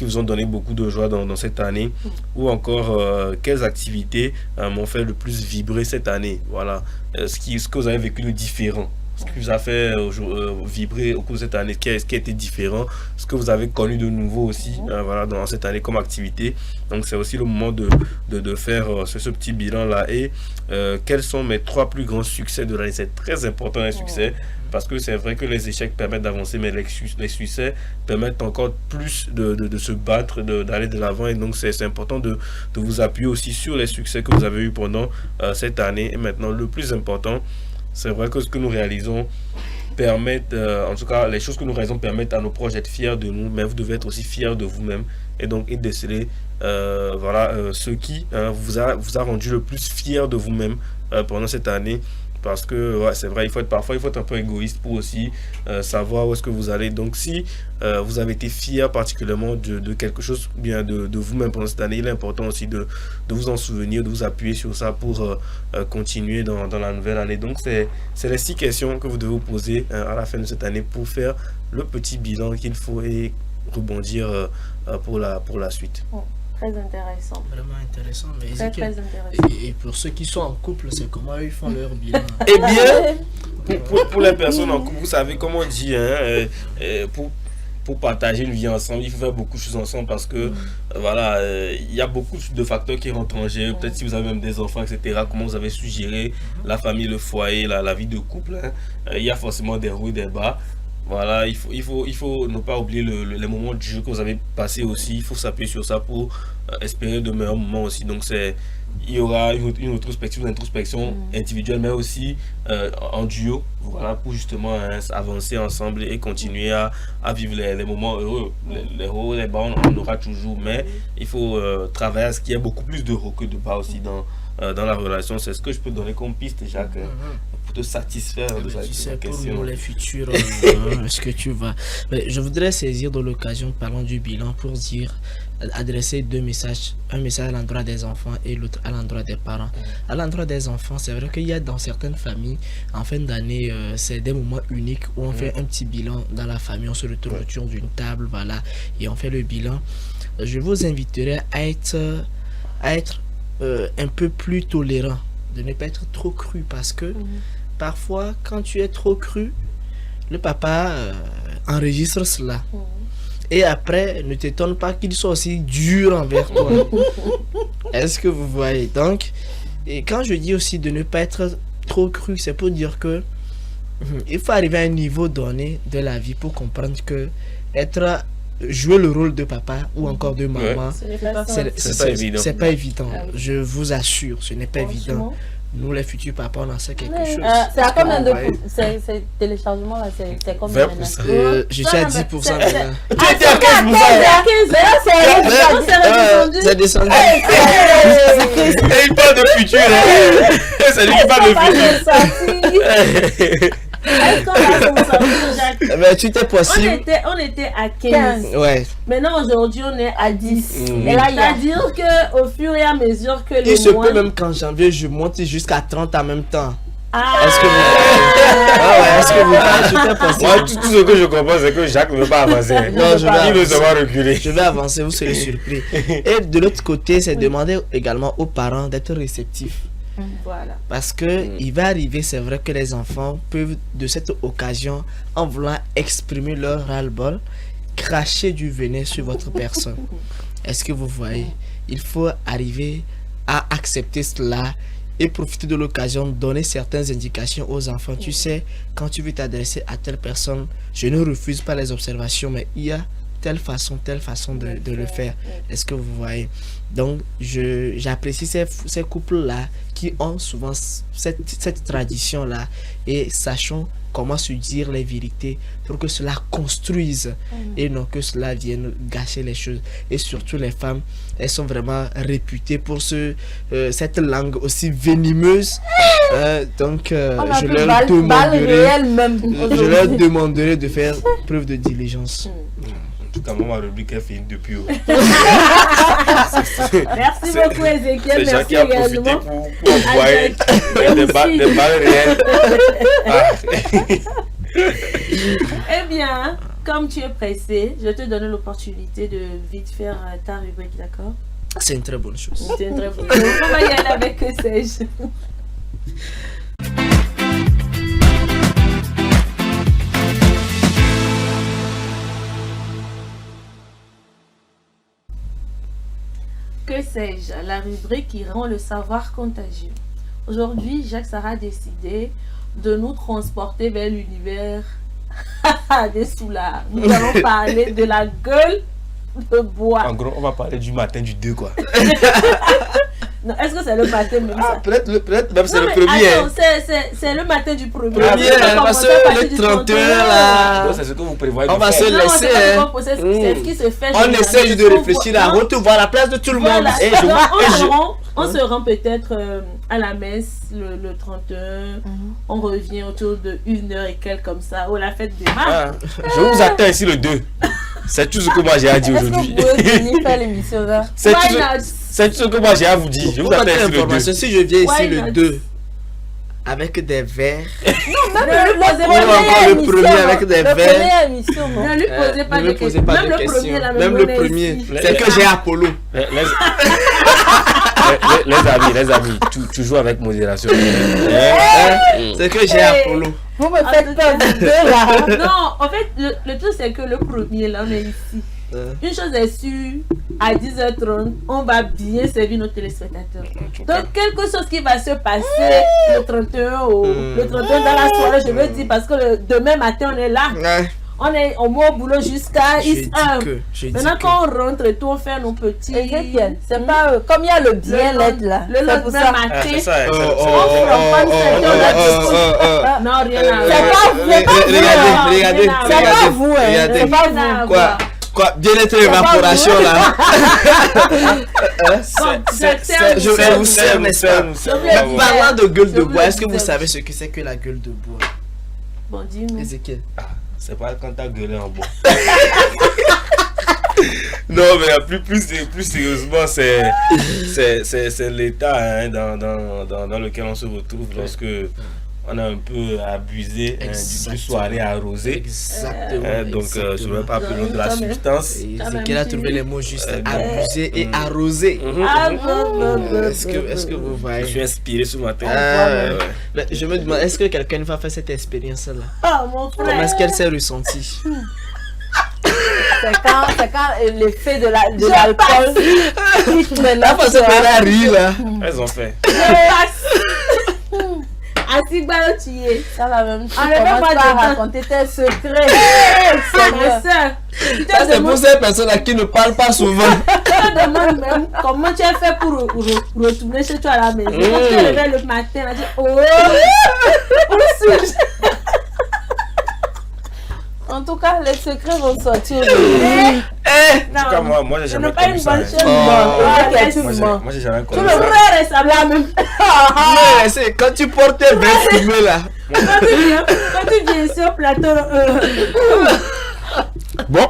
S2: vous ont donné beaucoup de joie dans cette année, ou encore quelles activités m'ont fait le plus vibrer cette année. Voilà, ce que vous avez vécu de différent ce qui vous a fait vibrer au cours de cette année, ce qui a été différent, ce que vous avez connu de nouveau aussi voilà, dans cette année comme activité. Donc c'est aussi le moment de faire ce petit bilan-là. Et quels sont mes 3 plus grands succès de l'année? C'est très important les succès. Parce que c'est vrai que les échecs permettent d'avancer, mais les succès permettent encore plus de se battre, d'aller de l'avant. Et donc, c'est important de vous appuyer aussi sur les succès que vous avez eu pendant cette année. Et maintenant, le plus important, c'est vrai que ce que nous réalisons permettent, en tout cas, les choses que nous réalisons permettent à nos proches d'être fiers de nous, mais vous devez être aussi fiers de vous-même. Et donc, et déceler ce qui vous a rendu le plus fier de vous-même pendant cette année. Parce que c'est vrai, parfois il faut être un peu égoïste pour aussi savoir où est-ce que vous allez. Donc si vous avez été fier particulièrement de quelque chose, bien de vous-même pendant cette année, il est important aussi de vous en souvenir, de vous appuyer sur ça pour continuer dans la nouvelle année. Donc c'est les 6 questions que vous devez vous poser à la fin de cette année pour faire le petit bilan qu'il faut et rebondir pour la suite.
S1: Très intéressant.
S3: Vraiment intéressant. Mais
S1: très intéressant.
S3: Et pour ceux qui sont en couple, c'est comment ils font leur bilan?
S2: Eh bien, pour les personnes en couple, vous savez comment on dit, pour partager une vie ensemble, il faut faire beaucoup de choses ensemble parce que voilà, il y a beaucoup de facteurs qui rentrent en jeu. Peut-être si vous avez même des enfants, etc. Comment vous avez su gérer la famille, le foyer, la vie de couple. Il y a forcément des hauts et des bas. Voilà, il faut ne pas oublier les moments de jeu que vous avez passés aussi. Il faut s'appuyer sur ça pour espérer de meilleurs moments aussi. Donc il y aura une introspection individuelle, mais aussi en duo, voilà, pour justement avancer ensemble et continuer à vivre les moments heureux. Les hauts, les bas, on aura toujours, mais il faut travailler à ce qu'il y ait beaucoup plus de hauts que de bas aussi dans la relation. C'est ce que je peux donner comme piste, Jacques, pour te satisfaire de cette question.
S3: Pour les futurs, est-ce que tu vas... Mais je voudrais saisir de l'occasion, parlant du bilan, pour adresser 2 messages. Un message à l'endroit des enfants et l'autre à l'endroit des parents. À l'endroit des enfants, c'est vrai qu'il y a dans certaines familles, en fin d'année, c'est des moments uniques où on fait un petit bilan dans la famille, on se retrouve autour d'une table, voilà, et on fait le bilan. Je vous inviterai à être un peu plus tolérant, de ne pas être trop cru, parce que parfois quand tu es trop cru, le papa enregistre cela et après ne t'étonne pas qu'il soit aussi dur envers toi. Est-ce que vous voyez? Donc, et quand je dis aussi de ne pas être trop cru, c'est pour dire que il faut arriver à un niveau donné de la vie pour comprendre que jouer le rôle de papa ou encore de maman, c'est pas évident. Je vous assure, ce n'est pas évident. Nous, les futurs papas, on en sait quelque chose.
S4: C'est à combien de ces téléchargements là? C'est combien?
S2: 20%.
S3: Je suis à 10%.
S2: Tu étais à
S3: 15%. C'est descendu.
S2: Et il parle de futur. C'est lui qui parle de futur.
S3: Mais tu t'es possible.
S1: On était à 15.
S3: Ouais.
S1: Maintenant, aujourd'hui, on est à 10. Et là, c'est-à-dire qu'au fur et à mesure que les
S3: il se peut même qu'en janvier, je monte jusqu'à 30 en même temps.
S1: Est-ce
S3: que vous voyez?
S2: Moi, tout ce que je comprends, c'est que Jacques ne veut pas avancer.
S3: Non,
S2: il veut savoir reculer.
S3: Je vais avancer, vous serez surpris. Et de l'autre côté, c'est demander également aux parents d'être réceptifs.
S1: Voilà.
S3: Parce que il va arriver, c'est vrai que les enfants peuvent de cette occasion, en voulant exprimer leur ras-le-bol, cracher du venin sur votre personne. Est-ce que vous voyez? Il faut arriver à accepter cela et profiter de l'occasion, donner certaines indications aux enfants. Tu sais, quand tu veux t'adresser à telle personne, je ne refuse pas les observations, mais il y a telle façon de le faire. Est-ce que vous voyez? Donc, j'apprécie ces couples-là qui ont souvent cette tradition-là, et sachons comment se dire les vérités pour que cela construise et non que cela vienne gâcher les choses. Et surtout les femmes, elles sont vraiment réputées pour cette langue aussi venimeuse. Donc je leur demanderai de faire preuve de diligence.
S2: En tout cas, moi, ma rubrique est finie depuis.
S1: Merci beaucoup, Ézéchiel.
S2: C'est Jacques qui a profité pour envoyer des balles réelles.
S1: Eh bien, comme tu es pressé, je te donne l'opportunité de vite faire ta rubrique, d'accord?
S3: C'est une très bonne chose.
S1: C'est une très bonne chose. On va y aller avec que sais-je. Que sais-je, la rubrique qui rend le savoir contagieux. Aujourd'hui, Jacques Sarah a décidé de nous transporter vers l'univers des soulards. Nous allons parler de la gueule de bois.
S2: En gros, on va parler du matin du 2, quoi.
S1: Non, est-ce que c'est le matin même ça?
S3: Peut-être même c'est le premier.
S1: Attends, c'est le matin du premier.
S3: Parce que le 31 là.
S2: C'est ce que vous prévoyez.
S3: On va se laisser.
S1: C'est ce qui se fait.
S3: On essaie de réfléchir à retrouver la place de tout le monde.
S1: On se rend peut-être à la messe le 31. On revient autour de 1h et quelques comme ça. Oh, la fête démarre.
S2: Je vous attends ici le 2. C'est tout ce que moi j'ai à dire aujourd'hui.
S4: Est-ce que vous pouvez venir faire l'émission là?
S2: C'est tout ce que moi j'ai à vous dire. Je vous attends ici le 2.
S3: Si je viens ici le 2 avec des verres.
S1: Non, le
S3: premier avec des verres.
S1: Ne lui posez pas de questions.
S3: Même le premier. C'est que j'ai Apollo.
S2: Les amis, tu joues avec modération.
S3: C'est que j'ai Apollo.
S4: Vous me faites peur de deux là.
S1: Non, en fait, le truc c'est que le premier là, on est ici. Une chose est sûre, à 10h30, on va bien servir nos téléspectateurs. Donc, quelque chose qui va se passer le 31 dans la soirée, je veux dire, parce que demain matin, on est là. On est au boulot jusqu'à 1h. Maintenant, quand on rentre et tout, on fait nos petits.
S4: C'est pas comme il y a le bien-être là.
S1: Le lendemain matin.
S2: C'est ça.
S1: Non, rien à
S3: voir. Regardez.
S4: C'est pas vous, c'est pas vous.
S3: Quoi, bien-être évaporation là. Je vous sers, n'est-ce pas? Parlant de gueule de bois, est-ce que vous savez ce que c'est que la gueule de bois?
S1: Bon, dis-nous.
S3: Ézéchiel.
S2: C'est pas quand t'as gueulé en bois. Non, mais plus sérieusement, c'est l'état dans lequel on se retrouve lorsque on a un peu abusé du soirée arrosée.
S3: Exactement.
S2: Donc, je ne vais pas plus loin de la substance.
S3: Ézéchiel a trouvé les mots juste. Abusé et arrosé. Est-ce que vous voyez?
S2: Je suis inspiré ce matin.
S3: Mais je me demande, est-ce que quelqu'un va faire cette expérience-là?
S1: Ah, mon frère.
S3: Comment est-ce qu'elle s'est ressentie?
S4: C'est quand l'effet de l'alcool.
S3: La façon qu'elle arrive là.
S2: Elles ont fait.
S4: Ça va même. On va pas raconter tes secrets.
S3: C'est pour ces personnes qui ne parlent pas souvent.
S1: Je te demande même comment tu as fait pour retourner chez toi à la maison. Quand tu te réveilles le matin, tu dis oh,
S4: en tout cas, les secrets vont sortir.
S2: En tout cas, moi j'ai jamais connu ça. Moi j'ai jamais connu ça.
S1: Tout le frère est semblant même.
S3: C'est quand tu portes tes verres fumés là.
S1: Quand tu viens sur le plateau.
S3: Bon.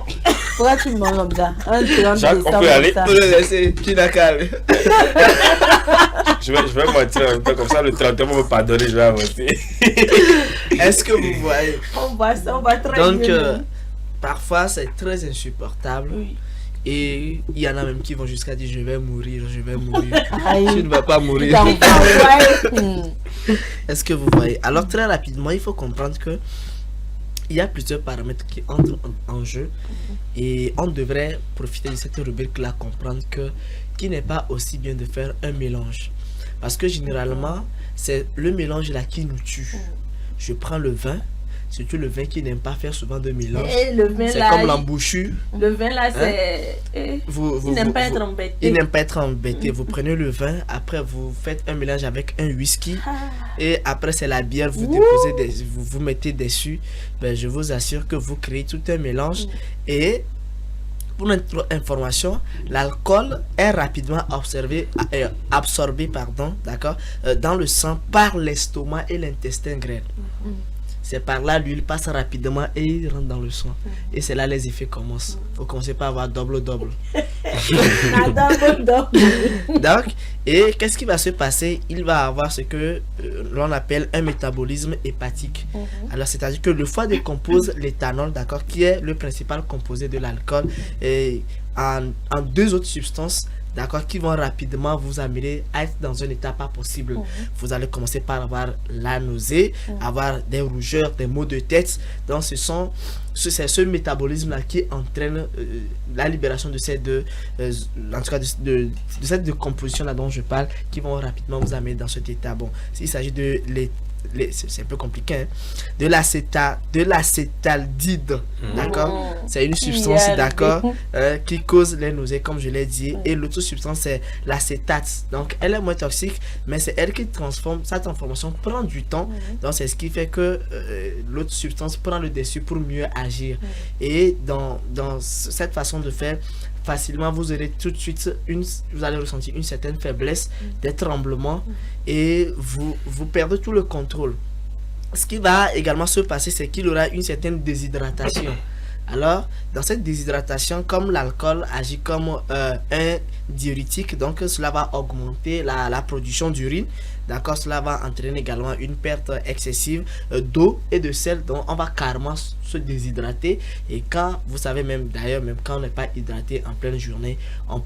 S4: Pourquoi tu me manges comme ça?
S2: Jacques, on peut aller.
S3: On le laisser. Tu n'as qu'à aller.
S2: Je vais mentir en même temps, comme ça le 31 va me pardonner, je vais avancer.
S3: Est-ce que vous voyez?
S1: On voit ça, on va très bien.
S3: Donc, parfois c'est très insupportable. Oui. Et il y en a même qui vont jusqu'à dire je vais mourir. Tu ne vas pas mourir. Est-ce que vous voyez? Alors très rapidement, il faut comprendre que il y a plusieurs paramètres qui entrent en jeu et on devrait profiter de cette rubrique-là, comprendre que qu'il n'est pas aussi bien de faire un mélange. Parce que généralement, c'est le mélange là qui nous tue. Je prends le vin, surtout le vin qui n'aime pas faire souvent de mélange. C'est comme l'embouchure.
S1: Le vin là, c'est... il n'aime pas être embêté.
S3: Il n'aime pas être embêté. Vous prenez le vin, après vous faites un mélange avec un whisky. Et après c'est la bière, vous déposez vous mettez dessus. Ben, je vous assure que vous créez tout un mélange. Et pour notre information, l'alcool est rapidement absorbé dans le sang par l'estomac et l'intestin grêle. C'est par là, l'huile passe rapidement et il rentre dans le sang. Et c'est là les effets commencent. Il faut commencer par avoir double. Donc, et qu'est-ce qui va se passer? Il va avoir ce que l'on appelle un métabolisme hépatique. Alors, c'est-à-dire que le foie décompose l'éthanol, qui est le principal composé de l'alcool, et en deux autres substances d'accord, qui vont rapidement vous amener à être dans un état pas possible. Vous allez commencer par avoir la nausée, avoir des rougeurs, des maux de tête. Donc c'est ce métabolisme-là qui entraîne la libération de ces deux, en tout cas de cette décomposition-là dont je parle, qui vont rapidement vous amener dans cet état. Bon, s'il s'agit de c'est un peu compliqué, hein, de l'acétaldhyde, d'accord, c'est une substance, d'accord, qui cause les nausées, comme je l'ai dit, et l'autre substance c'est l'acétate. Donc elle est moins toxique, mais c'est elle qui transforme. Sa transformation prend du temps, donc c'est ce qui fait que l'autre substance prend le dessus pour mieux agir. Et dans cette façon de faire, facilement vous aurez tout de suite vous allez ressentir une certaine faiblesse, des tremblements, et vous perdez tout le contrôle. Ce qui va également se passer, c'est qu'il y aura une certaine déshydratation. Alors, dans cette déshydratation, comme l'alcool agit comme un diurétique, donc cela va augmenter la production d'urine. D'accord, cela va entraîner également une perte excessive d'eau et de sel, donc on va carrément se déshydrater. Et quand, vous savez même quand on n'est pas hydraté en pleine journée,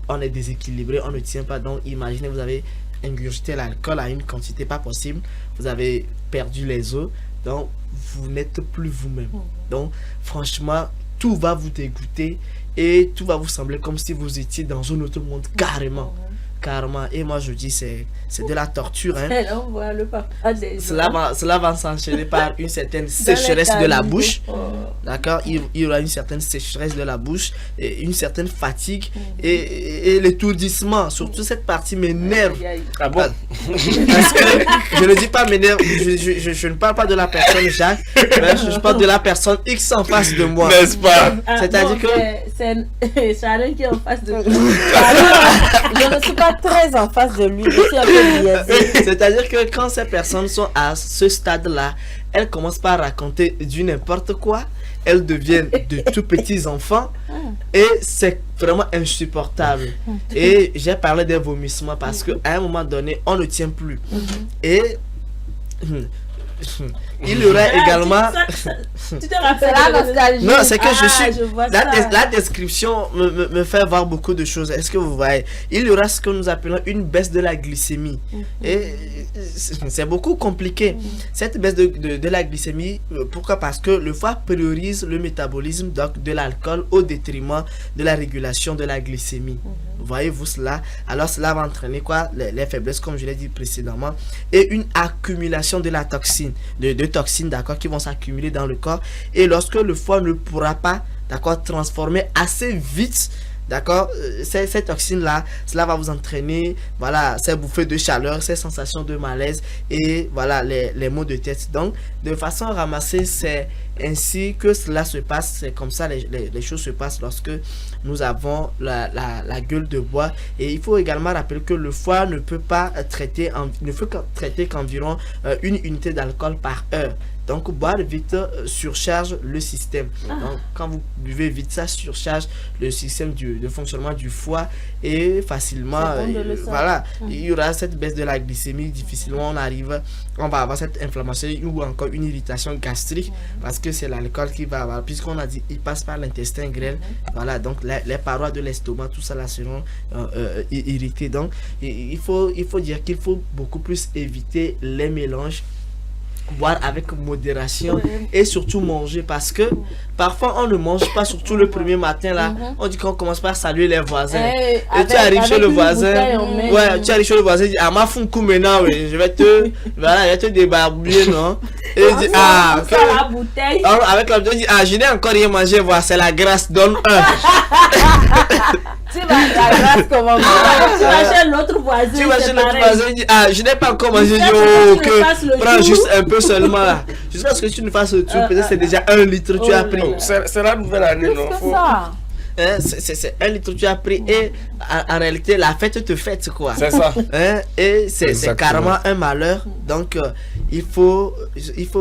S3: on est déséquilibré, on ne tient pas. Donc imaginez, vous avez ingurgité l'alcool à une quantité pas possible, vous avez perdu les os, donc vous n'êtes plus vous-même. Donc franchement, tout va vous dégoûter et tout va vous sembler comme si vous étiez dans un autre monde carrément. Et moi je dis c'est de la torture, hein.
S1: On voit le papa des
S3: cela va s'enchaîner par une certaine sécheresse de la bouche, d'accord, il y aura une certaine sécheresse de la bouche et une certaine fatigue et l'étourdissement. Surtout cette partie m'énerve.
S2: Ah bon?
S3: Parce que je ne dis pas m'énerve, je ne parle pas de la personne Jacques, mais je parle de la personne X en face de moi,
S2: n'est-ce pas?
S3: C'est-à-dire que
S1: c'est Sharon qui est en face de moi.
S4: Je ne suis pas très en face de lui, je suis un peu biaisée.
S3: C'est-à-dire que quand ces personnes sont à ce stade-là, elles commencent par raconter du n'importe quoi, elles deviennent de tout petits enfants et c'est vraiment insupportable. Et j'ai parlé des vomissements parce qu'à un moment donné, on ne tient plus. Et il y aura également...
S1: Tu te rappelles
S4: la nostalgie?
S3: Non, c'est que je suis...
S1: Je
S3: la description me fait voir beaucoup de choses. Est-ce que vous voyez? Il y aura ce que nous appelons une baisse de la glycémie. Et c'est beaucoup compliqué. Cette baisse de la glycémie, pourquoi? Parce que le foie priorise le métabolisme de l'alcool au détriment de la régulation de la glycémie. Voyez-vous cela? Alors cela va entraîner quoi? Les faiblesses, comme je l'ai dit précédemment, et une accumulation de la toxine, de toxines, d'accord, qui vont s'accumuler dans le corps. Et lorsque le foie ne pourra pas, d'accord, transformer assez vite, d'accord, ces toxines-là, cela va vous entraîner, voilà, ces bouffées de chaleur, ces sensations de malaise et voilà, les maux de tête. Donc, de façon ramassée, c'est ainsi que cela se passe, c'est comme ça les choses se passent lorsque nous avons la gueule de bois. Et il faut également rappeler que le foie ne peut pas traiter, qu'environ une unité d'alcool par heure. Donc boire vite surcharge le système. Donc quand vous buvez vite, ça surcharge le système de fonctionnement du foie et facilement voilà, il y aura cette baisse de la glycémie. Difficilement on va avoir cette inflammation ou encore une irritation gastrique parce que c'est l'alcool qui va avoir, puisqu'on a dit il passe par l'intestin grêle, voilà, donc les parois de l'estomac, tout ça là seront irritées. Donc il faut dire qu'il faut beaucoup plus éviter les mélanges, boire avec modération et surtout manger, parce que parfois on ne mange pas, surtout le premier matin là, on dit qu'on commence par saluer les voisins et tu arrives chez le voisin, tu arrives chez le voisin, dit ah ma fou maintenant je vais te débarbouiller, non, et il dit
S1: la bouteille
S3: avec la bouteille, dit je n'ai encore rien mangé, voilà, c'est la grâce, donne un.
S1: Tu vas la grâce comment tu vas chez l'autre voisin,
S3: il dit je n'ai pas encore mangé, prends juste un peu seulement là, jusqu'à ce que tu ne fasses le tour, peut-être c'est déjà 1 litre tu as pris.
S2: C'est la nouvelle année, non?
S3: C'est 1 litre tu as pris et en réalité la fête te fête, quoi.
S2: C'est ça.
S3: Et c'est carrément un malheur. Donc il faut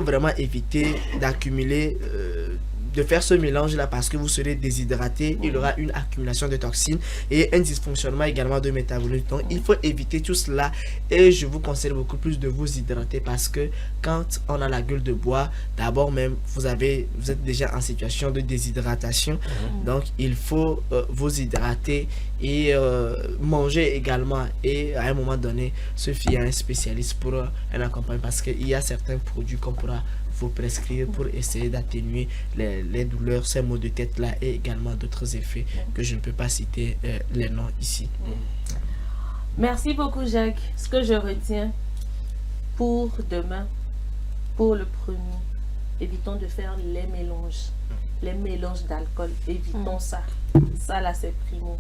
S3: vraiment éviter d'accumuler de faire ce mélange-là parce que vous serez déshydraté, il y aura une accumulation de toxines et un dysfonctionnement également de métabolisme. Donc, il faut éviter tout cela et je vous conseille beaucoup plus de vous hydrater parce que quand on a la gueule de bois, d'abord même, vous êtes déjà en situation de déshydratation. Donc, il faut vous hydrater et manger également et à un moment donné, se fier à un spécialiste pour un accompagnement parce qu'il y a certains produits qu'on pourra vous prescrire pour essayer d'atténuer les douleurs, ces maux de tête là et également d'autres effets que je ne peux pas citer les noms ici.
S1: Merci beaucoup Jacques. Ce que je retiens pour demain, pour le premier, évitons de faire les mélanges d'alcool, évitons ça. Ça là c'est primo.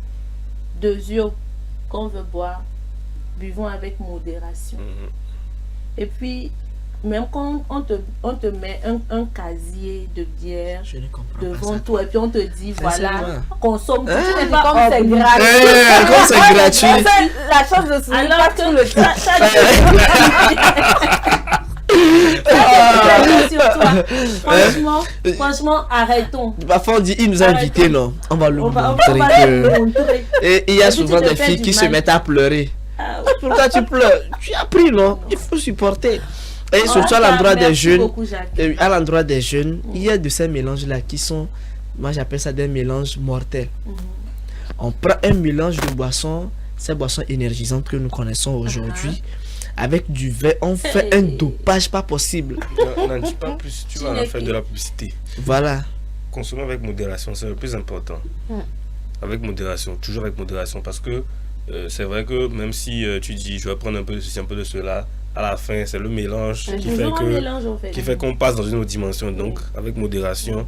S1: Deuxième, quand on veut boire, buvons avec modération. Et puis, même quand on te met un casier de bière devant toi et puis on te dit voilà, consomme, tu n'es pas comme c'est gratuit.
S3: Comme c'est gratuit.
S4: La chance de sourire,
S1: alors que le franchement, arrêtons.
S3: Parfois on dit il nous a invités, non? On va le montrer. Et il y a souvent des filles qui se mettent à pleurer. Pourquoi tu pleures? Tu as pris, non? Il faut supporter. Et surtout à l'endroit des jeunes, il y a de ces mélanges-là qui sont, moi j'appelle ça des mélanges mortels. On prend un mélange de boissons, ces boissons énergisantes que nous connaissons aujourd'hui, avec du vin, on fait un dopage pas possible.
S2: N'en dis pas plus, tu vas en faire de la publicité.
S3: Voilà.
S2: Consommer avec modération, c'est le plus important. Avec modération, toujours avec modération, parce que c'est vrai que même si tu dis je vais prendre un peu de ceci, un peu de cela, à la fin c'est le mélange qui fait qu'on passe dans une autre dimension. Donc avec modération,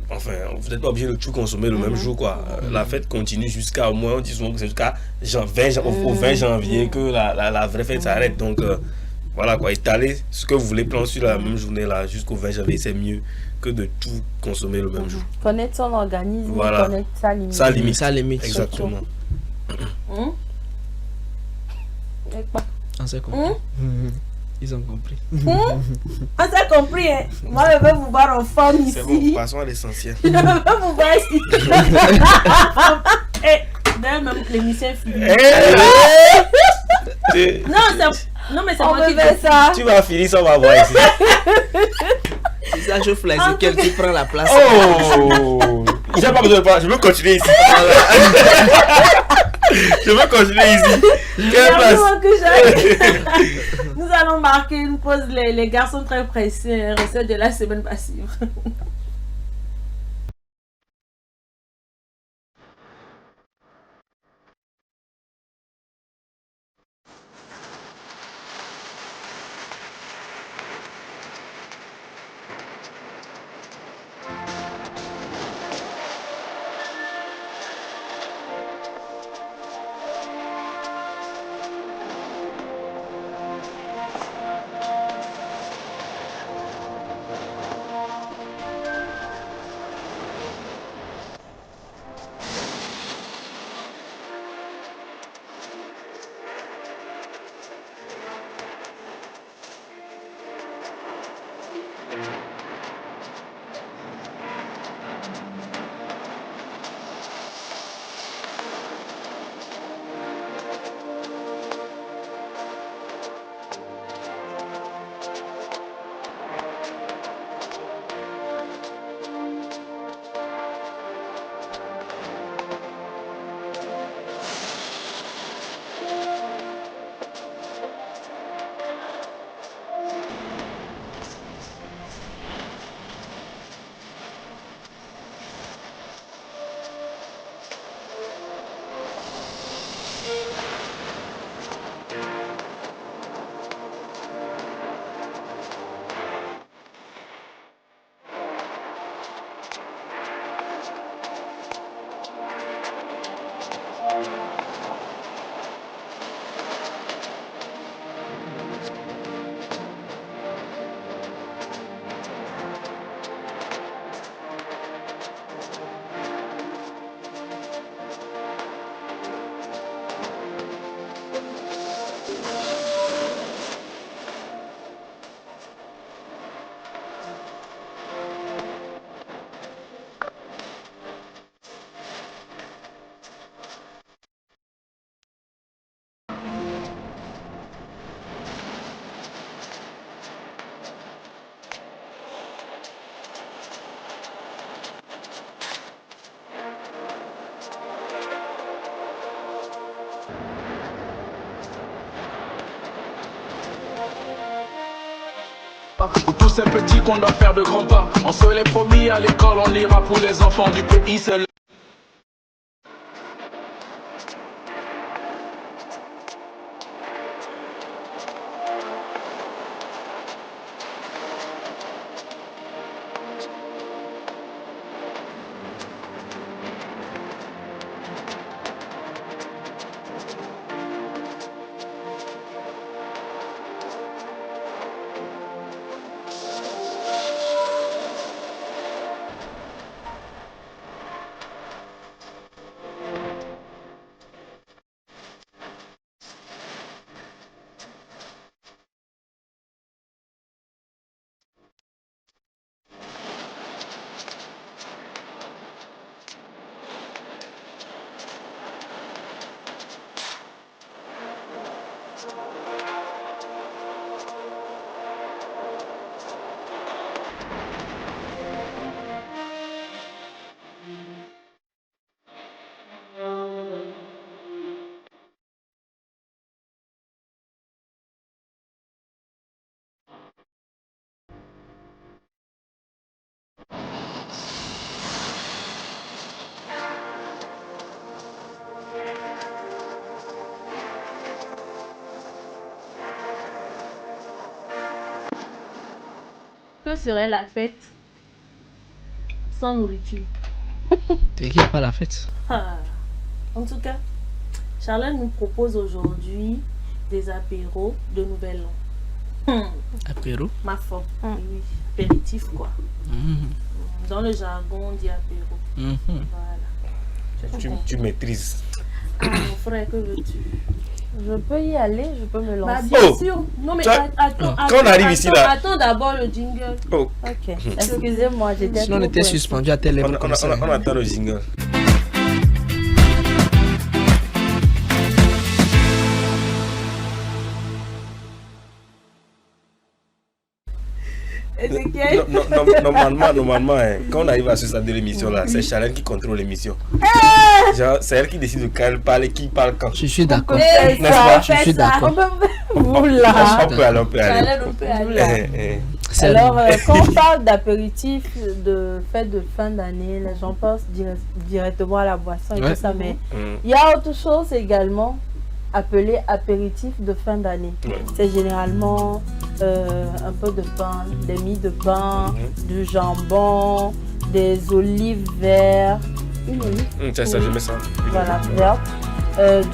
S2: enfin vous n'êtes pas obligé de tout consommer le même jour quoi. La fête continue jusqu'à, au moins on dit souvent que c'est jusqu'à au 20 janvier que la vraie fête s'arrête. Donc voilà quoi, étaler ce que vous voulez prendre sur la même journée là jusqu'au 20 janvier, c'est mieux que de tout consommer le même jour.
S4: Connaître son organisme,
S2: voilà.
S4: Connaître sa limite.
S3: Sa limite.
S2: Exactement.
S3: On s'est compris. Ils ont compris.
S1: On s'est compris, hein. Moi, je veux vous voir en forme ici.
S2: C'est bon, passons à l'essentiel.
S1: Je veux vous voir ici. D'ailleurs, même l'émission est finie. Non, mais c'est moi qui fais ça.
S2: Tu vas finir, ça va voir ici.
S3: C'est ça, je flaisse qu'elle tu prends la place.
S2: Oh! J'ai pas besoin de parler, je veux continuer ici. Je veux continuer ici.
S1: Nous allons marquer une pause. Les garçons très pressés. Recette de la semaine passive.
S13: Pour tous ces petits qu'on doit faire de grands pas. On se l'est promis à l'école, on ira pour les enfants du pays. C'est
S1: Que serait la fête sans nourriture?
S3: T'inquiète pas la fête.
S1: En tout cas, Charlène nous propose aujourd'hui des apéros de Nouvel An.
S3: Apéro?
S1: Ma foi. Oui, apéritif quoi. Dans le jargon, on dit apéro. Voilà.
S2: Tu maîtrises.
S1: Ah, mon frère, que veux-tu?
S4: Je peux y aller, je peux me lancer.
S1: Bien sûr. Non mais attends.
S2: Quand on arrive ici là.
S1: Attends d'abord le jingle.
S4: Ok. Excusez-moi, j'étais.
S3: Sinon on était suspendu à tel level.
S2: On attend le jingle. Normalement, quand on arrive à ce stade de l'émission là, c'est Charlène qui contrôle l'émission. C'est elle qui décide de quand elle parle et qui parle quand.
S3: Je suis d'accord.
S2: N'est-ce pas?
S3: Je suis d'accord.
S4: Oula.
S2: On peut aller.
S4: Alors, quand on parle d'apéritif, de fête de fin d'année, les gens pensent directement à la boisson et tout ça, mais il y a autre chose également appelé apéritif de fin d'année. C'est généralement un peu de pain, des mie de pain, du jambon, des olives vertes, une olive.
S2: Ça, je mets ça.
S4: Voilà, verte,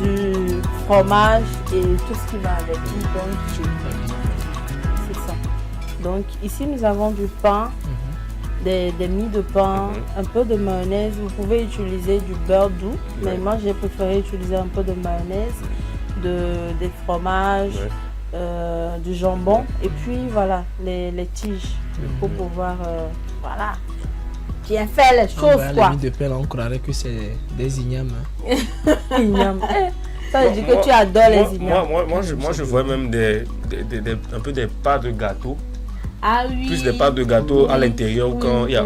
S4: du fromage et tout ce qui va avec. Donc, c'est ça. Donc ici nous avons du pain, des mie de pain, un peu de mayonnaise. Vous pouvez utiliser du beurre doux, mais moi j'ai préféré utiliser un peu de mayonnaise, des fromages, du jambon et puis voilà les tiges pour pouvoir voilà bien faire les choses quoi.
S3: Les mie de pain là, on croirait que c'est des ignames.
S4: Ignames. Ça veut dire que tu adores les ignames.
S2: Moi je vois même un peu des pâtes de gâteau.
S1: Ah oui.
S2: Plus des pâtes de gâteau à l'intérieur quand il y a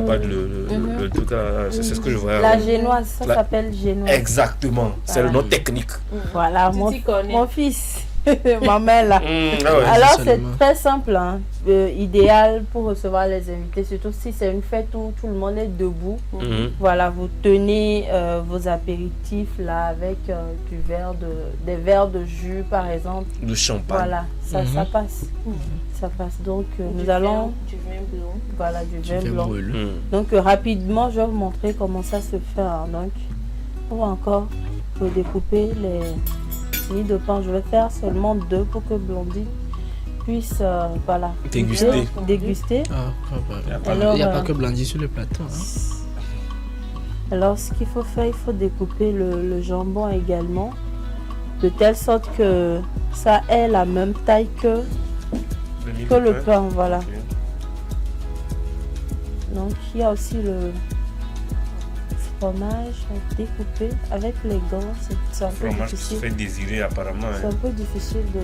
S2: pas le truc, c'est ce que je vois.
S4: La génoise, ça s'appelle génoise.
S2: Exactement, c'est le nom technique.
S4: Voilà, mon fils, ma mère là. Alors c'est très simple, hein. Idéal pour recevoir les invités, surtout si c'est une fête où tout le monde est debout. Voilà, vous tenez vos apéritifs là avec des verres de jus par exemple.
S2: De champagne.
S4: Voilà, ça passe. Ça passe. Donc nous allons
S1: du vin blanc.
S4: Voilà, du vin blanc. Donc rapidement, je vais vous montrer comment ça se fait. Hein. Donc on va encore découper les nids de pain. Je vais faire seulement 2 pour que Blondine puisse voilà, déguster.
S3: Il n'y a pas que Blondine sur le plateau. Hein.
S4: Alors ce qu'il faut faire, il faut découper le jambon également, de telle sorte que ça ait la même taille que le pain, voilà. Okay. Donc il y a aussi le fromage à découper avec les gants, c'est un peu difficile.
S2: Qui se fait désirer apparemment.
S4: C'est un peu difficile de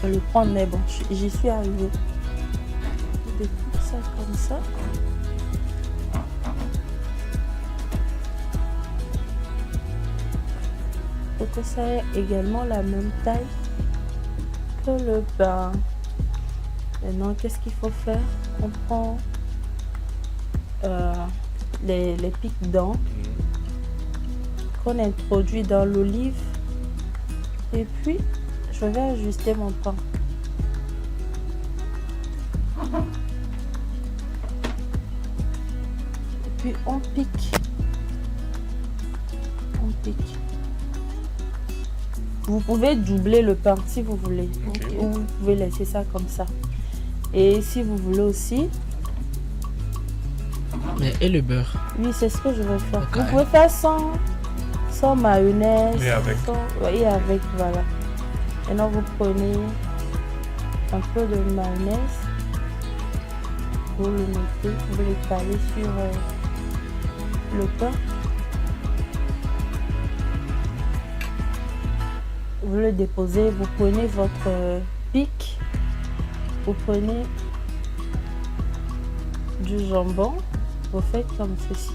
S4: le prendre, mais bon, j'y suis arrivée. Je découpe ça comme ça. Pour que ça ait également la même taille que le pain. Maintenant, qu'est-ce qu'il faut faire? On prend les pics dents qu'on introduit dans l'olive et puis je vais ajuster mon pain. Et puis on pique. On pique. Vous pouvez doubler le pain si vous voulez.
S2: Okay.
S4: Ou vous pouvez laisser ça comme ça. Et si vous voulez aussi...
S3: Mais et le beurre?
S4: Oui, c'est ce que je vais faire.
S3: Okay.
S4: Vous pouvez faire sans mayonnaise.
S2: Et avec.
S4: Et avec, voilà. Maintenant, vous prenez un peu de mayonnaise. Vous le mettez, vous l'étalez sur le pain. Vous le déposez, vous prenez votre pic, vous prenez du jambon, vous faites comme ceci.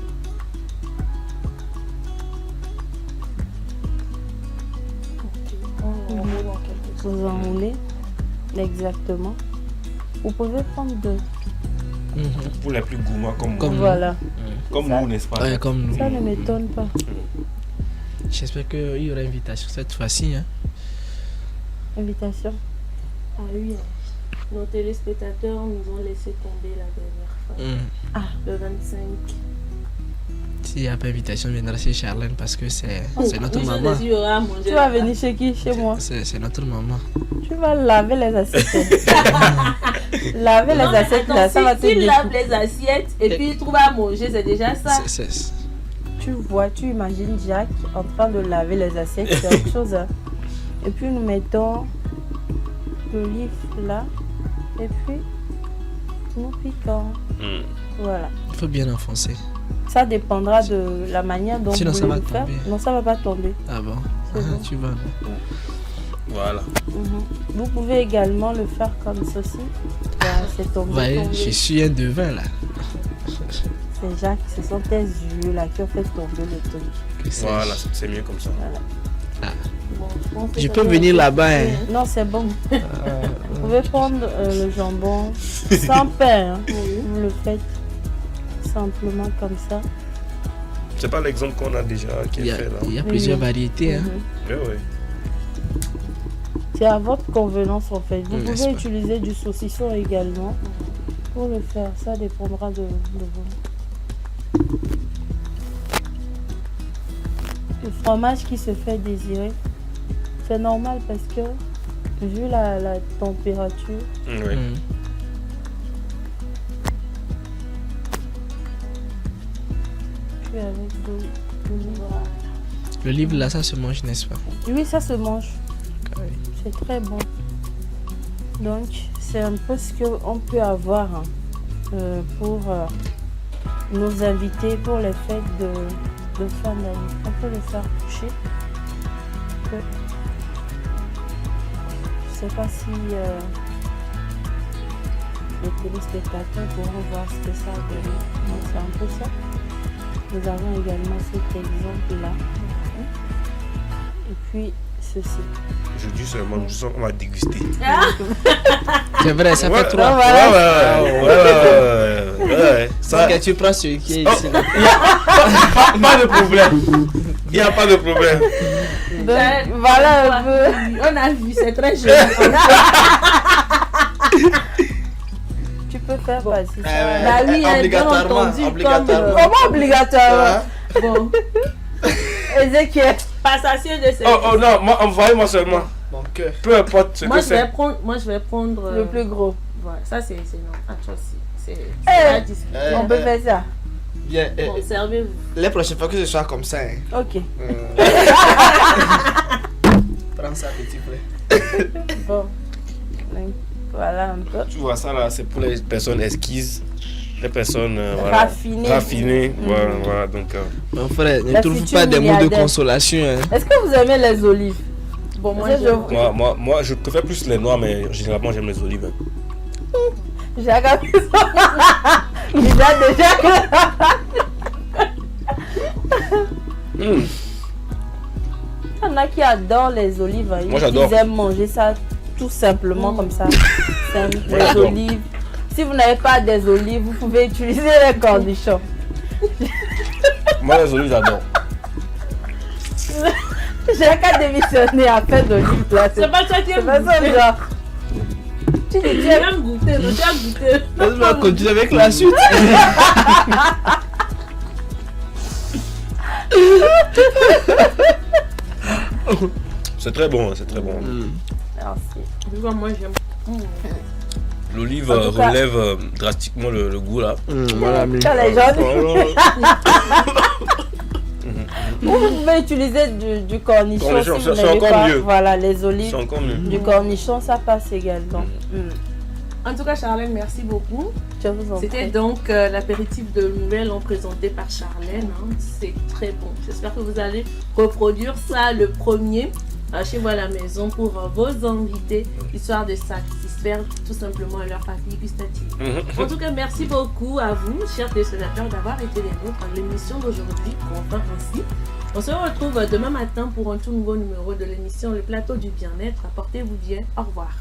S4: Vous enroulez exactement. Vous pouvez prendre deux.
S2: Pour les plus gourmands comme
S4: voilà.
S2: Comme
S4: ça,
S2: nous, n'est-ce pas?
S3: Ouais, comme nous.
S4: Ça ne m'étonne pas.
S3: J'espère qu'il y aura invitation cette fois-ci. Hein.
S4: Invitation?
S1: Ah oui, nos téléspectateurs nous ont laissé tomber la dernière fois. Le 25.
S3: S'il n'y a pas invitation, on viendra chez Charlène parce que c'est notre maman.
S4: Tu vas venir chez qui? Chez moi?
S3: C'est notre maman.
S4: Tu vas laver les assiettes. Laver les assiettes,
S1: attends,
S4: là, ça va te
S1: tu laves les assiettes et puis tu trouves à manger, c'est déjà ça.
S4: Tu vois, tu imagines Jack en train de laver les assiettes, c'est autre chose. Hein. Et puis nous mettons l'olive là. Et puis nous piquons. Voilà.
S3: Il faut bien enfoncer.
S4: Ça dépendra de la manière dont
S3: sinon,
S4: vous voulez le faire. Non, ça va pas tomber.
S3: Ah bon?
S4: Bon.
S3: Tu vas.
S4: Ouais.
S2: Voilà.
S4: Vous pouvez également le faire comme ceci. C'est tombé.
S3: Ouais, je suis un devin là.
S4: C'est Jacques, ce sont tes yeux là qui ont fait tomber le truc.
S2: Voilà, c'est mieux comme ça.
S4: Voilà.
S1: Bon,
S3: je peux venir là-bas. Hein.
S4: Non, c'est bon. Vous pouvez prendre le jambon sans pain. Hein. Vous le faites simplement comme ça.
S2: C'est pas l'exemple qu'on a déjà qui est fait là.
S3: Il y a plusieurs variétés. Hein.
S2: Oui, oui.
S4: C'est à votre convenance en fait. Vous pouvez utiliser du saucisson également pour le faire. Ça dépendra de vous. Le fromage qui se fait désirer, c'est normal parce que vu la température.
S2: Oui.
S4: Puis avec l'olive.
S3: Le livre là, ça se mange, n'est-ce pas?
S4: Oui, ça se mange. C'est très bon. Donc, c'est un peu ce qu'on peut avoir pour nos invités, pour les fêtes de fin d'année. On peut le faire coucher. Je ne sais pas si les téléspectateurs pourront voir ce que ça a donné. Donc, c'est un peu ça. Nous avons également cet exemple-là. Et puis, ceci.
S2: Je dis seulement, nous sommes, on va déguster.
S3: C'est vrai, ça fait 3.
S2: Ouais. Ça...
S3: Ok, tu prends celui qui est ici.
S2: Pas de problème. Il n'y a pas de problème.
S4: Donc, voilà un peu.
S1: On a vu, c'est très joli.
S4: Tu peux faire passer ça.
S1: Bah oui,
S3: obligatoirement.
S4: Comment obligatoirement?
S1: Bon.
S4: Ezekiel.
S1: Passation de service.
S2: Oh non, envoyez-moi seulement.
S3: Mon cœur.
S2: Peu importe ce que c'est.
S1: Moi je vais prendre
S4: le plus gros.
S1: Voilà, ça c'est non. Ah, toi aussi. C'est
S4: à
S1: discuter.
S4: On peut faire ça.
S3: Bien.
S1: Bon, servez-vous.
S3: Les prochaines fois que ce soit comme ça. Hein.
S4: Ok.
S3: Prends ça, petit frère.
S4: Bon. Voilà un peu.
S2: Tu vois ça là, c'est pour les personnes esquises. Les personnes
S4: raffinées.
S2: Voilà, donc.
S3: Mon frère, ne trouve pas des mots de consolation. Hein.
S4: Est-ce que vous aimez les olives?
S1: Bon,
S2: moi, je préfère plus les noix, mais généralement j'aime les olives.
S4: J'ai regardé ça. Il a déjà. Il y en a qui adorent les olives.
S2: Moi j'adore.
S4: Ils aiment manger ça tout simplement comme ça. Les olives. Si vous n'avez pas des olives, vous pouvez utiliser les cornichons.
S2: Moi, les olives, j'adore.
S4: J'ai qu'à démissionner à faire d'olives.
S1: C'est pas toi qui aimes
S4: goûter. Tu dis,
S1: tu aimes goûter, tu aimes goûter.
S3: On va continuer avec la suite.
S2: C'est très bon, c'est très bon.
S4: Merci.
S1: Moi, j'aime.
S2: L'olive relève drastiquement le goût là.
S4: Voilà, les gens. Vous pouvez utiliser du cornichon si vous n'avez pas. Mieux. Voilà, les olives.
S2: C'est encore mieux.
S4: Du cornichon, ça passe également.
S1: En tout cas, Charlène, merci beaucoup. C'était donc l'apéritif de nouvelles présenté par Charlène. C'est très bon. J'espère que vous allez reproduire ça le 1er chez vous à la maison pour vos invités, histoire de satisfaire tout simplement leur papille gustative. En tout cas, merci beaucoup à vous, chers téléspectateurs, d'avoir été les nôtres à l'émission d'aujourd'hui. Enfin, ainsi. On se retrouve demain matin pour un tout nouveau numéro de l'émission Le Plateau du Bien-être. Portez-vous bien. Au revoir.